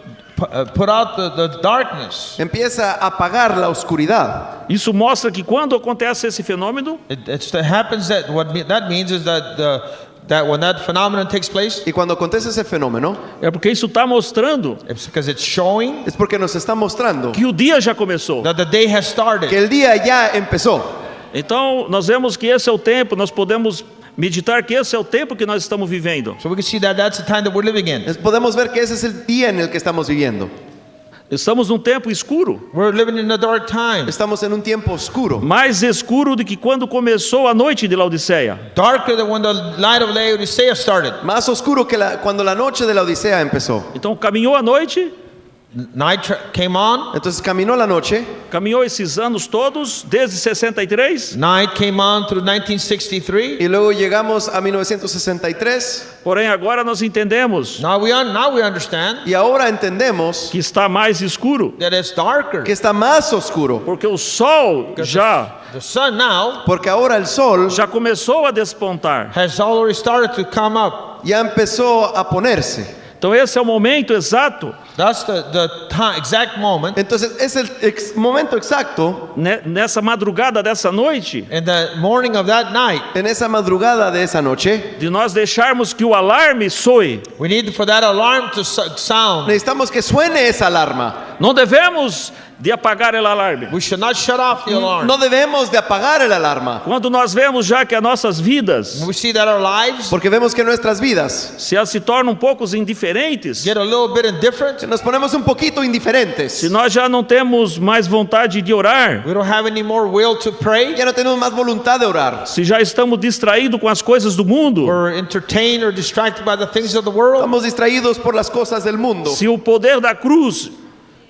put out the darkness. empieza a apagar la oscuridad. Isso mostra que quando acontece esse fenômeno, It happens that that means is that when that phenomenon takes place, Y cuando acontece ese fenómeno, é porque isso está mostrando it's because it's showing es porque nos está mostrando que o dia já começou. that the day has started. que el día ya empezó. Então nós vemos que esse é o tempo, nós podemos meditar que esse é o tempo que nós estamos vivendo. So we can see that that's the time that we're living in. Podemos ver que ese es el día en el que estamos viviendo. Estamos num tempo escuro, We're living in a dark time. Estamos en un tiempo oscuro. mais escuro do que quando começou a noite de Laodiceia. Darker than when the light of Laodicea started. Más oscuro que cuando la noche de la Odisea empezó. Então caminhou a noite, Night came on. Entonces caminó la noche, caminhou esses anos todos, desde 63, Night came on through 1963. y luego llegamos a 1963 porém agora nós entendemos Now we understand y ahora entendemos que está mais escuro, that it's darker. que está más oscuro, porque o sol já The sun now porque ahora el sol começou a despontar. has already started to come up. ya empezó a ponerse. Então esse é o momento exato That's the time, exact moment Entonces es el momento exacto, nessa madrugada dessa noite in the morning of that night. en esa madrugada de esa noche, de nós deixarmos que o alarme soe. We need for that alarm to sound. necesitamos que suene esa alarma. Não devemos de apagar o alarme. We should not shut off the alarm. No debemos de apagar el alarma, Quando nós vemos já que as nossas vidas We see that our lives porque vemos que nuestras vidas se tornam um pouco indiferentes, get a little bit indifferent. nos ponemos un poquito indiferentes. se nós já não temos mais vontade de orar, We don't have any more will to pray. Ya no tenemos más voluntad de orar. se já estamos distraídos com as coisas do mundo, We're entertained or distracted by the things of the world. Estamos distraídos por las cosas del mundo. se o poder da cruz,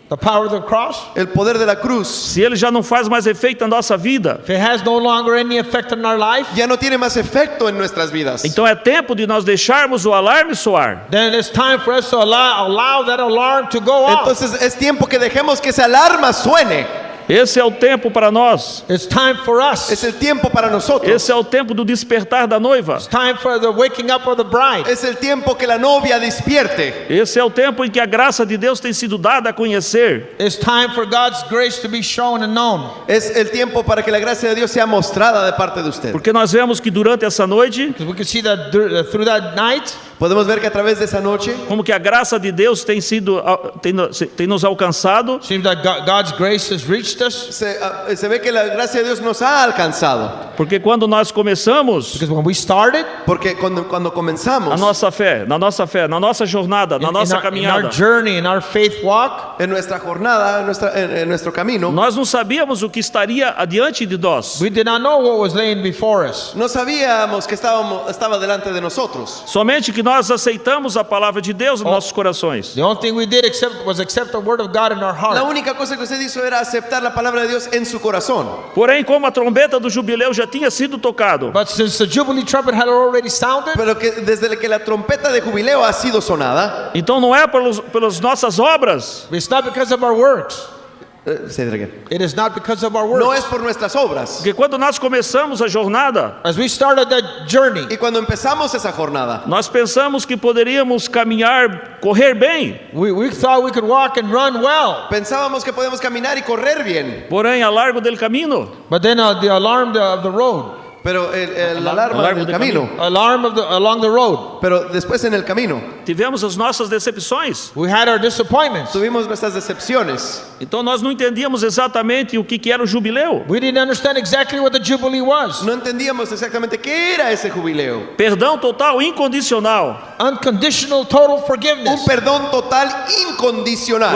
The power of the cross. El poder de la cruz se ele já não faz mais efeito na nossa vida, If it has no longer any effect on our life, ya no tiene más efecto en nuestras vidas. então é tempo de nós deixarmos o alarme soar. then it's time for us to allow that alarm to go off. Entonces es tiempo que dejemos que esa alarma suene. Esse é o tempo para nós. It's time for us. Es el tiempo para nosotros. Esse é o tempo do despertar da noiva. It's time for the waking up of the bride. Es el tiempo que la novia despierte. Esse é o tempo em que a graça de Deus tem sido dada a conhecer. It's time for God's grace to be shown and known. Es el tiempo para que la gracia de Dios sea mostrada de parte de usted. Porque nós vemos que durante essa noite, Because we can see that through that night, Podemos ver que a través de esa noche como que a graça de Deus tem nos alcançado. seems like God's grace has reached us. se ve que la gracia de Dios nos ha alcanzado. Porque quando nós começamos Because when we started, Porque cuando comenzamos na nossa fé, na nossa jornada, na nossa in our caminhada, journey, in our faith walk, en nuestra jornada, en nuestro camino, nós não sabíamos o que estaria adiante de nós. we did not know what was laying before us. no sabíamos que estaba delante de nosotros. Somente que nós aceitamos a palavra de Deus em nossos corações. The only thing we did was accept the word of God in our La heart. única cosa que usted hizo era aceptar la palabra de Dios en su corazón. Porém, como a trombeta do jubileu já tinha sido tocado, But since the Jubilee trumpet had already sounded, Pero que desde que la trompeta de jubileo ha sido sonada, então não é pelas nossas obras, it's not because of our works. say that again. It is not because of our No es works. por nuestras obras. porque quando nós começamos a jornada, As we started that journey, Y cuando empezamos esa jornada, nós pensamos que poderíamos caminhar, correr bem. we thought we could walk and run well. pensábamos que podemos caminar y correr bien, Porém, ao largo del caminho, But then the alarm of the road, pero la alarma largo del del camino, along the road, pero después en el camino tivemos as nossas decepções. we had our disappointments. tuvimos nuestras decepciones. Então nós não entendíamos exatamente o que era o jubileu. We didn't understand exactly what the Jubilee was. No entendíamos exactamente qué era ese jubileo. Perdão total, incondicional. Unconditional, total Un forgiveness. perdón total incondicional.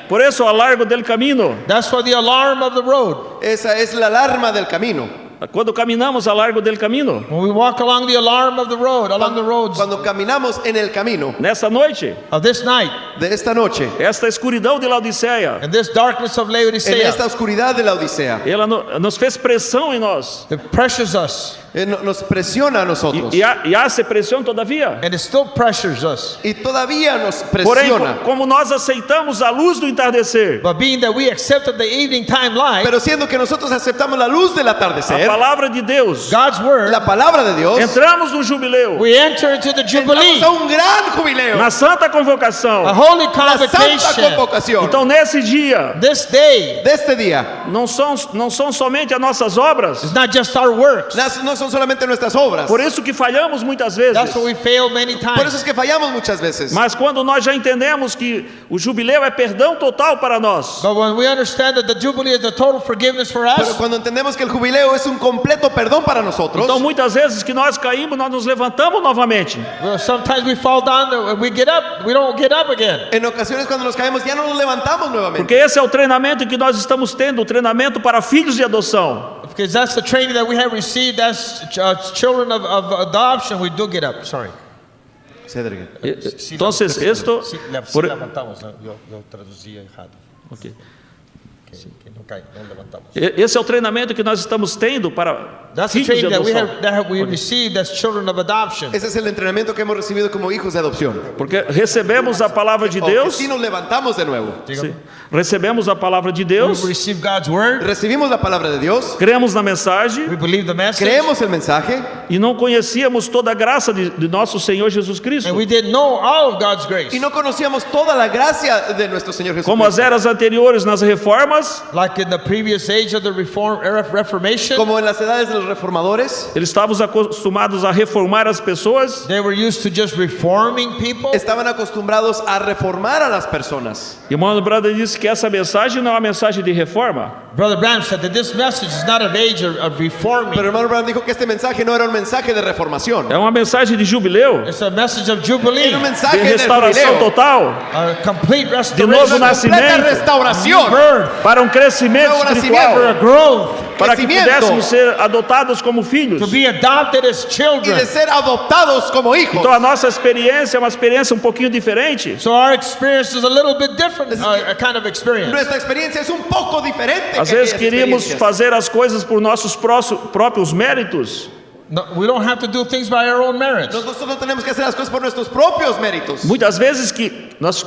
Por isso, ao largo del caminho, That's why the alarm of the road. Esa es la alarma del camino. quando caminhamos ao largo del caminho, When we walk along the alarm of the road, along the roads Cuando caminamos en el camino nessa noite, of this night, de esta noche, esta escuridão de Laodiceia, and this darkness of en Laodicea, esta oscuridad de la Odisea, ela nos fez pressão em nós. it pressures us, nos presiona a nosotros. E há essa pressão todavia. and it still pressures us. Y todavía nos Porém, presiona. como nós aceitamos a luz do entardecer, But being that we accepted the evening time light, Pero siendo que nosotros aceptamos la luz del a atardecer, palavra de Deus, God's word, la palabra de Dios, entramos no jubileu, we enter into the Jubilee, entramos a un gran jubileo, na santa convocação. a holy la santa convocation. convocación. Então, nesse dia, This day De este día, não são somente as nossas obras. is not just our works. no son solamente nuestras obras. Por isso que falhamos muitas vezes. That's why we fail many Por eso times. es que fallamos muchas veces. Mas quando nós já entendemos que o jubileu é perdão total para nós, But when we understand that the Jubilee is a total forgiveness for Pero us, cuando entendemos que el jubileo es un completo perdón para nosotros, então muitas vezes que nós caímos, nós nos levantamos novamente. well, sometimes we fall down and we get up, we don't get up again. en ocasiones cuando nos caemos ya no nos levantamos nuevamente. Porque esse é o treinamento que nós estamos tendo, o treinamento para filhos de adoção. Because that's the training that we have received as children of adoption. We do get up. Sorry. Então, esto, por, levantamos. Eu traduzia errado. ok. Que não cai, não levantamos. Esse é o treinamento que nós estamos tendo para That's the filhos de training adoção. that we received as children of adoption. Ese es el entrenamiento que hemos recibido como hijos de adopción. Porque recebemos a palavra de O que Deus, si nos levantamos de nuevo. sim, recebemos a palavra de Deus, We receive God's word. Recibimos la palabra de Dios, cremos na mensagem We believe the message. creemos el mensaje e não conhecíamos toda a graça de nosso Senhor Jesus Cristo. And we didn't know all of God's grace. y no conocíamos toda la gracia de nuestro Señor Como as Jesucristo. eras anteriores nas reformas, Like in the previous age of the Reformation, Como en las edades de los reformadores, eles estavam acostumados a reformar as pessoas, they were used to just reforming people. estaban acostumbrados a reformar a las personas. e o irmão Brother disse que essa mensagem não é uma mensagem de reforma, Brother Branham said that this message is not an age of reforming. Pero hermano Branham dijo que este mensaje no era un mensaje de reformación, é uma mensagem de jubileu, It's a message of Jubilee, era un de mensaje de restauração jubileo, total, a complete de restoration, novo completa nascimento, restauración, birth, para um crescimento Novo espiritual, for a growth, para que crescimento. pudéssemos ser adotados como filhos. to be adopted as y children. de ser adoptados como hijos. Então a nossa experiência é uma experiência um pouquinho diferente. So our experience is a little bit different, a kind of experience. Nuestra experiencia es un poco diferente. Às que vezes aquellas queríamos experiencias. fazer as coisas por nossos próprios méritos. No, we don't have to do things by our own merits. Nosotros no tenemos que hacer las cosas por nuestros propios méritos. Muitas vezes que Nós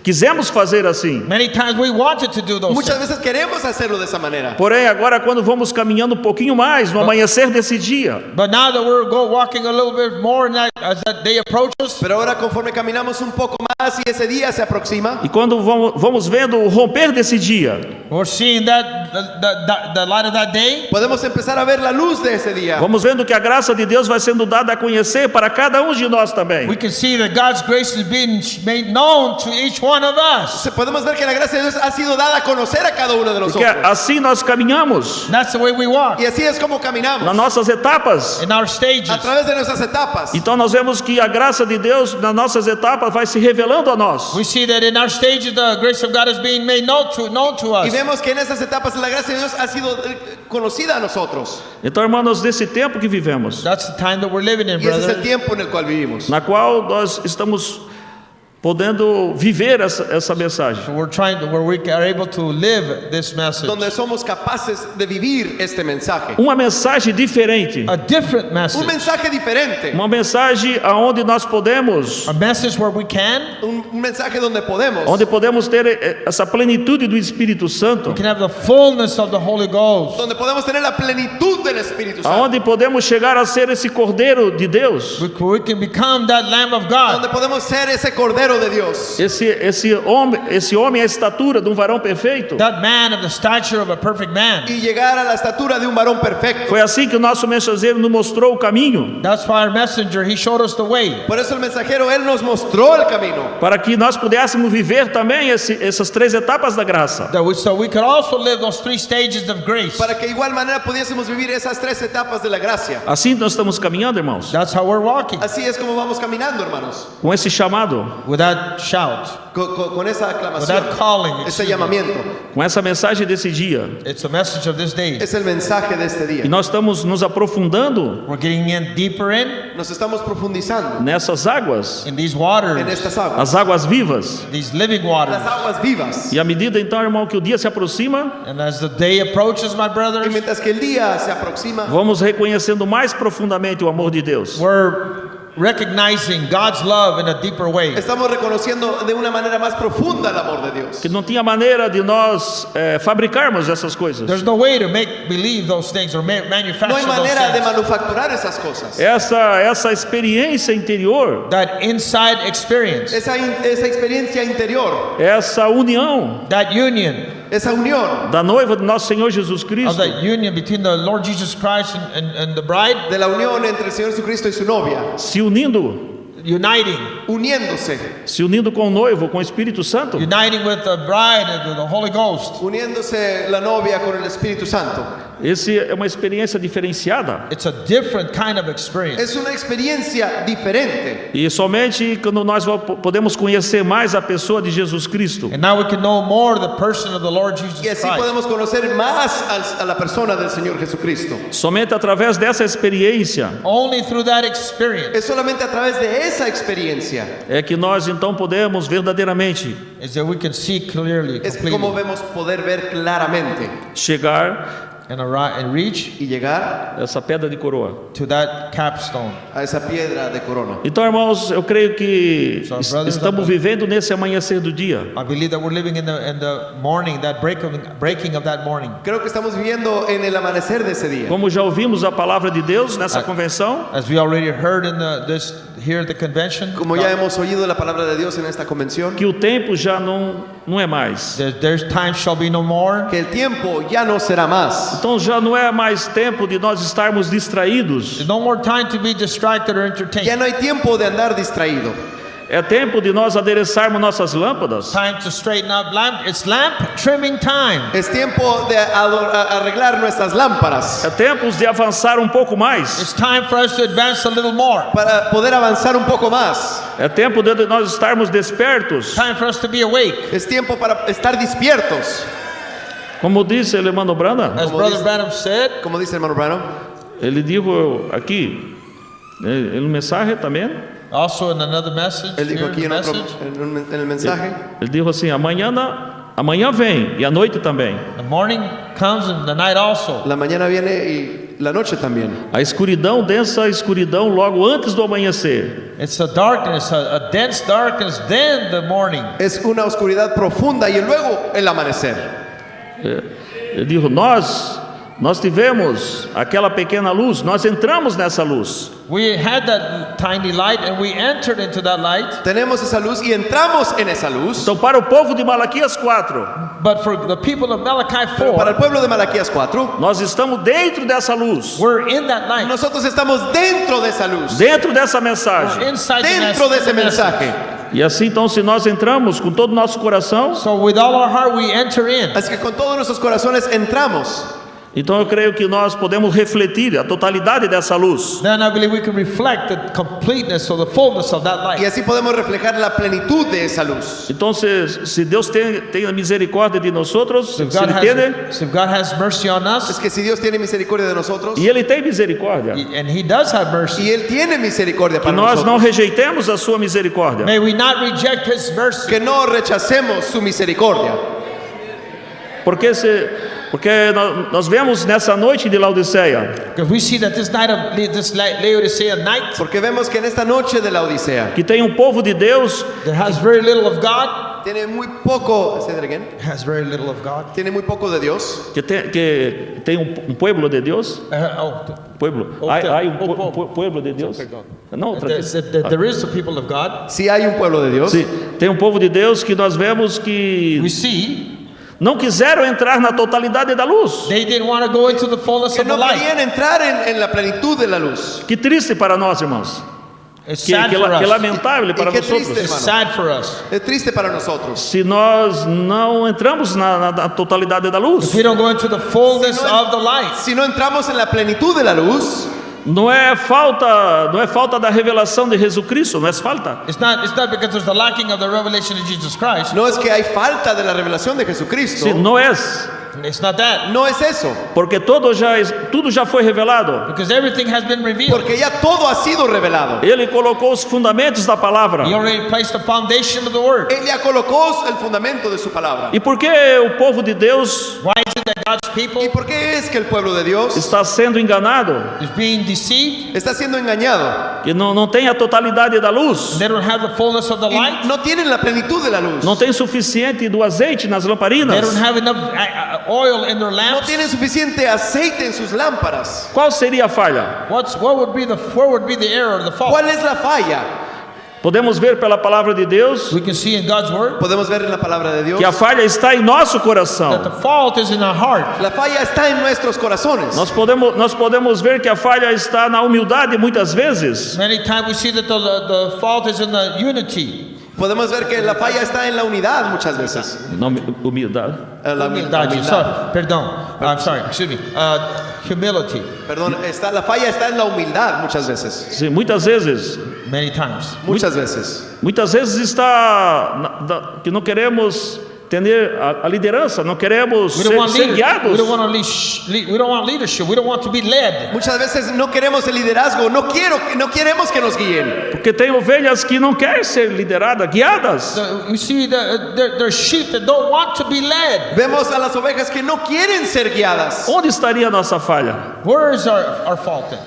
quisemos fazer assim. Many times we wanted to do those Muchas things. veces queremos hacerlo de esa manera. Porém, agora quando vamos caminhando um pouquinho mais no amanhecer desse dia, But now that we're walking a little bit more as that day approaches, Pero ahora conforme caminamos un poco más y ese día se aproxima, e quando vamos vendo o romper desse dia, we're seeing that the light of that day. podemos empezar a ver la luz de ese día. vamos vendo que a graça de Deus vai sendo dada a conhecer para cada um de nós também. We can see that God's grace is being made known to each one of us. Podemos ver que la gracia de Dios ha sido dada a conocer a cada uno de Porque nosotros. assim nós caminhamos And that's the way we walk Y así es como caminamos, nas nossas etapas. in our stages. a través de nuestras etapas. Então nós vemos que a graça de Deus nas nossas etapas vai se revelando a nós. We see that in our stages the grace of God is being made known to Y us. vemos que en esas etapas la gracia de Dios ha sido conocida a nosotros. Então, irmãos, nesse tempo que vivemos, That's the time that we're living in, Y ese es el brother. tiempo en el cual vivimos. na qual nós estamos podendo viver essa mensagem. So where we are able to live this message. Donde somos capaces de vivir este mensaje. Uma mensagem diferente, A different Un message. mensaje diferente. uma mensagem aonde nós podemos, A message where we can Un mensaje donde podemos. ter essa plenitude do Espírito Santo, we can have the fullness of the Holy Ghost. Donde podemos tener la plenitud del Espíritu Santo. aonde podemos chegar a ser esse Cordeiro de Deus, We can become that Lamb of God. Donde podemos ser ese Cordero de Dios. esse homem à estatura de um varão perfeito. That man of the stature of a perfect man. Y llegar a la estatura de un varón perfecto. Foi assim que o nosso mensageiro nos mostrou o caminho, That's why our messenger, he showed us the way. Por eso el mensajero, él nos mostró el camino. para que nós pudéssemos viver também essas três etapas da graça. So we could also live those three stages of grace. Para que de igual manera pudiésemos vivir esas tres etapas de la gracia. Assim nós estamos caminhando, irmãos, That's how we're walking. Así es como vamos caminando, hermanos. com esse chamado, With that shout. Con esa aclamación. With that calling, Ese excuse me. llamamiento. com essa mensagem desse dia. It's the message of this day. Es el mensaje de este E día. nós estamos nos aprofundando We're getting in deeper Nos estamos profundizando nessas águas, in these waters. en estas aguas. as águas vivas. These living waters. Las aguas vivas. E à medida, então, irmão, que o dia se aproxima, And as the day approaches, my Y brothers, mientras que el día se aproxima, vamos reconhecendo mais profundamente o amor de Deus. we're recognizing God's love in a deeper way. estamos reconociendo de una manera más profunda el amor de Dios. Que não tinha maneira de nós fabricarmos essas coisas. There's no way to make believe those things or manufacture No hay those manera de things. manufacturar esas cosas. Essa experiência interior, That inside experience, Esa experiencia interior, essa união that union, esa unión da noiva do nosso Senhor Jesus of Cristo, that union between the Lord Jesus Christ and the bride, de la unión entre el Señor Jesucristo y su novia, se unindo uniéndose, com o noivo, com o Espírito Santo. uniting with the bride and the Holy Ghost. uniéndose la novia con el Espíritu Santo. Essa é uma experiência diferenciada. It's a different kind of experience. Es una experiencia diferente. E somente quando nós podemos conhecer mais a pessoa de Jesus Cristo, And now we can know more the person of the Lord Jesus Y así Christ. podemos conocer más a la persona del Señor Jesucristo. somente através dessa experiência Only through that experience Es solamente a través de esa experiencia é que nós então podemos verdadeiramente is that we can see clearly, es como completely, vemos poder ver claramente chegar and reach y llegar a essa pedra de coroa. to that capstone. a esa piedra de corona. Então, irmãos, eu creio que So, brothers, estamos vivendo nesse amanhecer do dia. I believe that we're living in the morning, that breaking of that morning. Creo que estamos viviendo en el amanecer de ese día. Como já ouvimos a palavra de Deus nessa convenção, As we already heard in here at the convention, Como ya hemos oído la palabra de Dios en esta convención, que o tempo já não é mais. there's time shall be no more. que el tiempo ya no será más. Então já não é mais tempo de nós estarmos distraídos. There's no more time to be distracted or entertained. Ya no hay tiempo de andar distraído. É tempo de nós adereçarmos nossas lâmpadas. Time to straighten up lamp. It's lamp trimming time. Es tiempo de arreglar nuestras lámparas É tempo de avançar pouco mais. It's time for us to advance a little more. para poder avanzar un poco más. É tempo de nós estarmos despertos. Time for us to be awake. Es tiempo para estar despiertos. Como disse o irmão Brana, As Como Brother dice- Branham said, Como dice el hermano Branham, ele dijo aqui, no mensagem também, also in another message, él dijo here aquí in the en, otro- message, en el mensaje, ele dijo assim: amanhã vem e à noite também. the morning comes and the night also. la mañana viene y la noche también. A escuridão, densa escuridão logo antes do amanhecer. It's a darkness, a dense darkness, then the morning. Es una oscuridad profunda y luego el amanecer. Eu digo, nós tivemos aquela pequena luz, nós entramos nessa luz. We had that tiny light and we entered into that light. Tenemos esa luz y entramos en esa luz. Então, para o povo de Malaquias 4, But for the people of Malachi Pero para el 4, pueblo de Malaquías 4, nós estamos dentro dessa luz, we're in that light. nosotros estamos dentro de esa luz, dentro dessa We're mensagem. inside dentro de ese the message. mensaje. E assim, então, se nós entramos com todo o nosso coração, So with all our heart we enter in. Así que con todos nuestros corazones entramos. então eu creio que nós podemos refletir a totalidade dessa luz. Then I believe we can reflect the completeness or the fullness of that Y light. así podemos reflejar la plenitud de esa luz. Então, se Deus tem a misericórdia de nós, So if se Ele tem, if God has mercy on Es us, que si Dios tiene misericordia de nosotros, e Ele tem misericórdia, and He does have mercy, y Él tiene misericordia que para nós não nosotros, rejeitemos a sua misericórdia. may we not reject His mercy. que no rechacemos su misericordia. Porque nós vemos nessa noite de Laodiceia Because we see that this night of this Laodicea night, Porque vemos que en esta noche de la Odisea que tem um povo de Deus that has very little of God, tiene muy poco, say that again. has very little of God. Tiene muy poco de Dios. que tem um pueblo de Deus. Pueblo. Há pueblo de Deus. Não, outra vez. There is the people of God. Si hay un pueblo de Dios, Sim, tem um povo de Deus que nós vemos que We see não quiseram entrar na totalidade da luz. they didn't want to go into the fullness que of the no light. querían entrar en la plenitud de la luz. Que triste para nós, irmãos. It's Que sad for us. lamentável para que nós. triste, It's hermano. sad for us. Es triste para nosotros. Se nós não entramos na totalidade da luz, If we don't go into the fullness of the light, Si no entramos en la plenitud de la luz, não é falta da revelação de Jesus Cristo, não é falta. it's not because there's the lacking of the revelation of Jesus Christ. no es que hay falta de la revelación de Jesucristo. Sim, não é, It's not that. No es eso. porque tudo já foi revelado. Because everything has been revealed. Porque ya todo ha sido revelado. Ele colocou os fundamentos da palavra. He already placed the foundation of the word. Él ya colocó el fundamento de su palabra. E por que o povo de Deus Why is it that God's people ¿Y por qué es que el pueblo de Dios está sendo enganado? is being deceived? está siendo engañado? Que não tem a totalidade da luz, They don't have the fullness of the Y light. no tienen la plenitud de la luz. não tem suficiente do azeite nas They lamparinas. don't have enough oil in their No lamps. tienen suficiente aceite en sus lámparas. Qual seria a falha? Where would be the error, the fault? ¿Cuál es la falla? Podemos ver pela palavra de Deus We can see in God's word Podemos ver en la palabra de Dios. que a falha está em nosso that coração. the fault is in our heart. La falla está en nuestros corazones. Nós podemos ver que a falha está na humildade muitas vezes. Many times we see that the fault is in the unity. Podemos ver que la falla está en la unidad muchas veces. Não, humildade. La Humildade. humildad. Sorry, perdão. I'm sorry. Excuse me. Humility. Perdón, la falla está en la humildad muchas veces. Sim, muitas vezes. Many times. Muchas veces. Muitas vezes está que não queremos ter a liderança, não queremos We don't want ser leaders. guiados. We don't want we don't want leadership. We don't want to be led. Muchas veces no queremos el liderazgo, no queremos que nos guíen. Porque tem ovelhas que não querem ser lideradas, guiadas. We see there's sheep that don't want to be led. Vemos a las ovejas que no quieren ser guiadas. Onde estaria a nossa falha? Where is our fault then?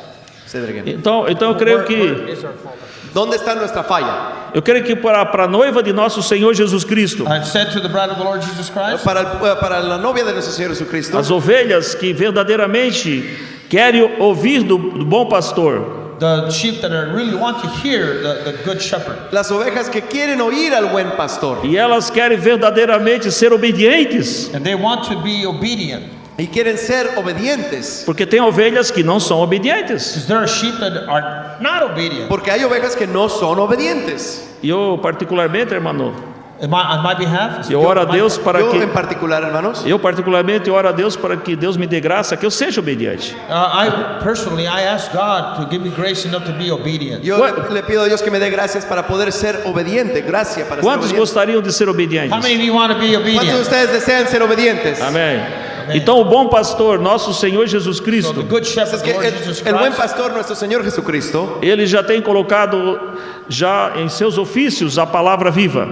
Então eu creio que Where is our fault? ¿Dónde está nuestra falla? eu creio que para a noiva de nosso Senhor Jesus Cristo, I said to the bride of the Lord Jesus Christ, Para la novia de nuestro Señor Jesucristo, as ovelhas que verdadeiramente querem ouvir do bom pastor, the sheep that really want to hear the good shepherd. las ovejas que quieren oír al buen pastor e elas querem verdadeiramente ser obedientes, And they want to be obedient. y quieren ser obedientes, porque tem ovelhas que não são obedientes. Because there are sheep that are not obedient. porque hay ovejas que no son obedientes. E eu particularmente, irmão, On my behalf, eu oro a Deus para Yo en que particular, hermanos, oro a Deus para que Deus me dê graça, que eu seja obediente. I ask God to give me grace enough to be obedient. yo le pido a Dios que me dé gracias para poder ser obediente, gracia para ser Quantos obediente. gostariam de ser obedientes? How many of you want to be ¿Cuántos de obedient? ustedes desean ser obedientes? Amém. Então o bom pastor, nosso Senhor Jesus So the Cristo, good shepherd, Es the que Lord Jesus el buen Christ, pastor, nuestro Señor Jesucristo, ele já tem colocado já em seus ofícios a palavra viva.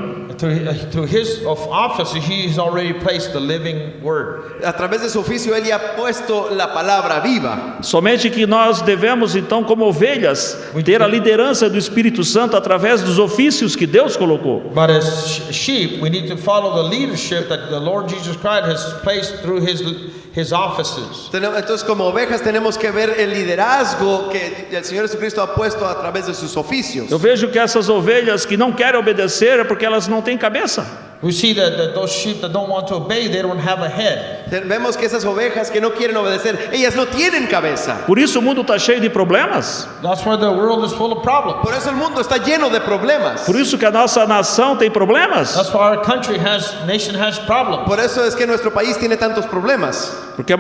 through his of office, he's already placed the living word. A través de su oficio, Él ya ha puesto la palabra viva. Somente que nós devemos, então, como ovelhas, ter a liderança do Espírito Santo através dos ofícios que Deus colocou. But as sheep, we need to follow the leadership that the Lord Jesus Christ has placed through his offices. Entonces, como ovejas, tenemos que ver el liderazgo que el Señor Jesucristo ha puesto a través de sus oficios. Eu vejo que essas ovelhas que não querem obedecer é porque elas não têm cabeça. We see that those sheep that don't want to obey, they don't have a head. Vemos que esas ovejas que no quieren obedecer, ellas no tienen cabeza. Por isso o mundo está cheio de problemas. That's why the world is full of problems. Por eso el mundo está lleno de problemas. Por isso que a nossa nação tem problemas. That's why our nation has problems. Por eso es que nuestro país tiene tantos problemas. Porque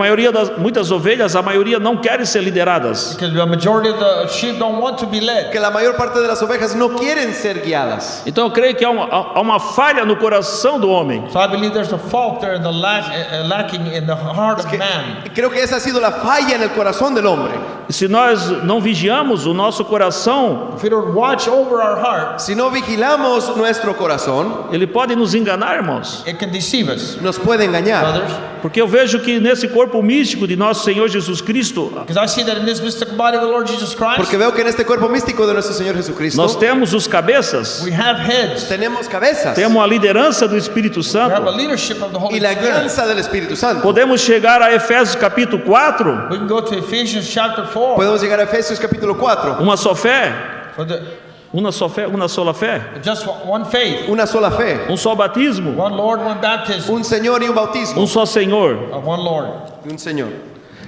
muitas ovelhas, a maioria não querem ser lideradas. Because the majority of the sheep don't want to be led. Que la mayor parte de las ovejas no quieren ser guiadas. Então eu creio que há uma falha no coração do homem. So I believe there's a fault there in the lacking in the heart of man. Creo que esa ha sido la falla en el corazón del hombre. E se nós não vigiamos o nosso coração, If we don't watch over our heart, Si no vigilamos nuestro corazón, ele pode nos enganar, irmãos. it can deceive us, nos puede engañar. brothers. Porque eu vejo que nesse corpo místico de nosso Senhor Jesus Cristo, Because I see that in this mystical body of the Lord Jesus Christ, Porque veo que en este cuerpo místico de nuestro Señor Jesucristo nós temos os cabeças, we have heads. tenemos cabezas temos a liderança do Espírito We have a Santo. leadership of the Holy y la Spirit. guianza del Espíritu Santo. Podemos chegar a Efésios capítulo 4, We can go to Ephesians chapter 4. Podemos llegar a Efesios capítulo 4. uma só fé, For the, uma sola fé, just one faith, Una sola fe, só batismo, one Lord, one baptism, un Señor y un bautismo. só Senhor. one Lord. Y un Señor.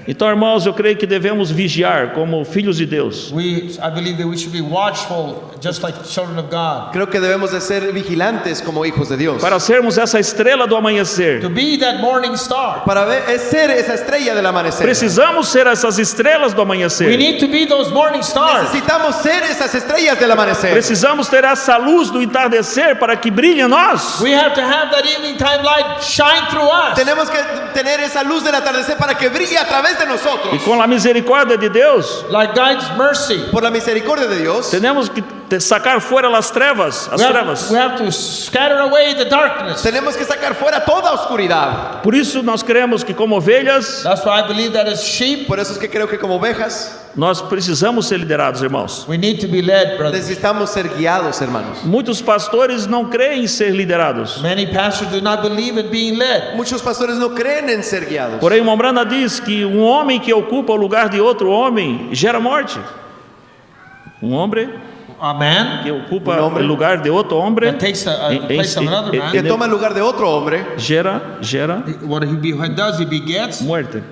Então, irmãos, eu creio que devemos vigiar como filhos de Deus. I believe that we should be watchful, just like children of God. Creo que debemos de ser vigilantes como hijos de Dios. Para sermos essa estrela do amanhecer. To be that morning star. Para es ser esa estrella del amanecer. Precisamos ser essas estrelas do We amanhecer. need to be those morning stars. Necesitamos ser esas estrellas del amanecer. Precisamos ter essa luz do entardecer para que brilhe em nós. We have to have that evening time light shine through us. Tenemos que tener esa luz del atardecer para que brille a través de nosotros. E com a misericórdia de Deus, Like God's mercy. Por la misericordia de Dios, temos que sacar fora as trevas, We have to scatter away the darkness. tenemos que sacar fuera toda oscuridad. Por isso nós cremos que como ovelhas, That's why I believe that as sheep, Por eso es que creo que como ovejas nós precisamos ser liderados, irmãos. we need to be led, brothers. necesitamos ser guiados, hermanos. Muitos pastores não creem em ser liderados. Many pastors do not believe in being led. Muchos pastores no creen en ser guiados. Porém, Mombrana diz que um homem que ocupa o lugar de outro homem gera morte. Um homem A man que ocupa Um homem o lugar de outro homem that takes the place of another man, Que toma el lugar de otro hombre, gera what he does, he begets. morte.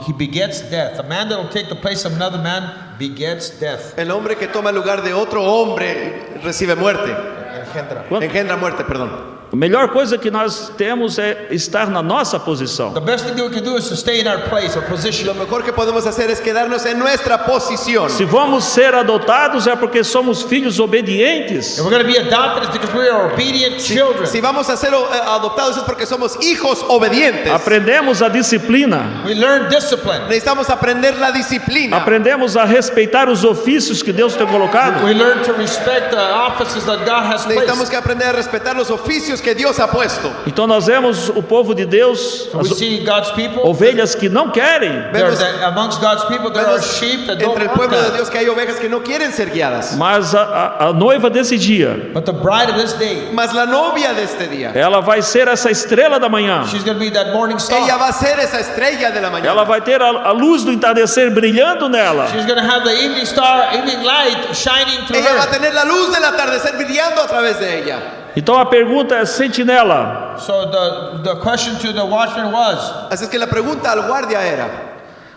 He begets death. A man that will take the place of another man begets death. el hombre que toma el lugar de otro hombre recibe muerte. Engendra muerte, perdón. A melhor coisa que nós temos é estar na nossa posição. The best thing that we can do is to stay in our place, our position. Lo mejor que podemos hacer es quedarnos en nuestra posición. Se vamos ser adotados é porque somos filhos obedientes. If we're going to be adopted, it's because we are obedient children. Si vamos a ser adoptados es porque somos hijos obedientes. Aprendemos a disciplina. We learn discipline. Necesitamos aprender la disciplina. Aprendemos a respeitar os ofícios que Deus tem colocado. We learn to respect the offices that God has Necesitamos placed. que aprender a respetar los oficios que Dios ha puesto. Então nós vemos o povo de Deus, We as see God's people. ovelhas que não querem. Amongst God's people, there are sheep that don't Entre el want pueblo de that. Dios que hay ovejas que no quieren ser guiadas. Mas a noiva desse dia, But the bride of this day, Mas la novia de este día, ela vai ser essa estrela da manhã. she's going to be that morning ella star. va a ser esa estrella de la Ela mañana. vai ter a luz do entardecer brilhando nela. She's going to have the evening star, evening light shining through Ella va a her. tener la luz del atardecer brillando a través de ella. Então a pergunta é: sentinela, So the question to the watchman was, Así es que la pregunta al guardia era,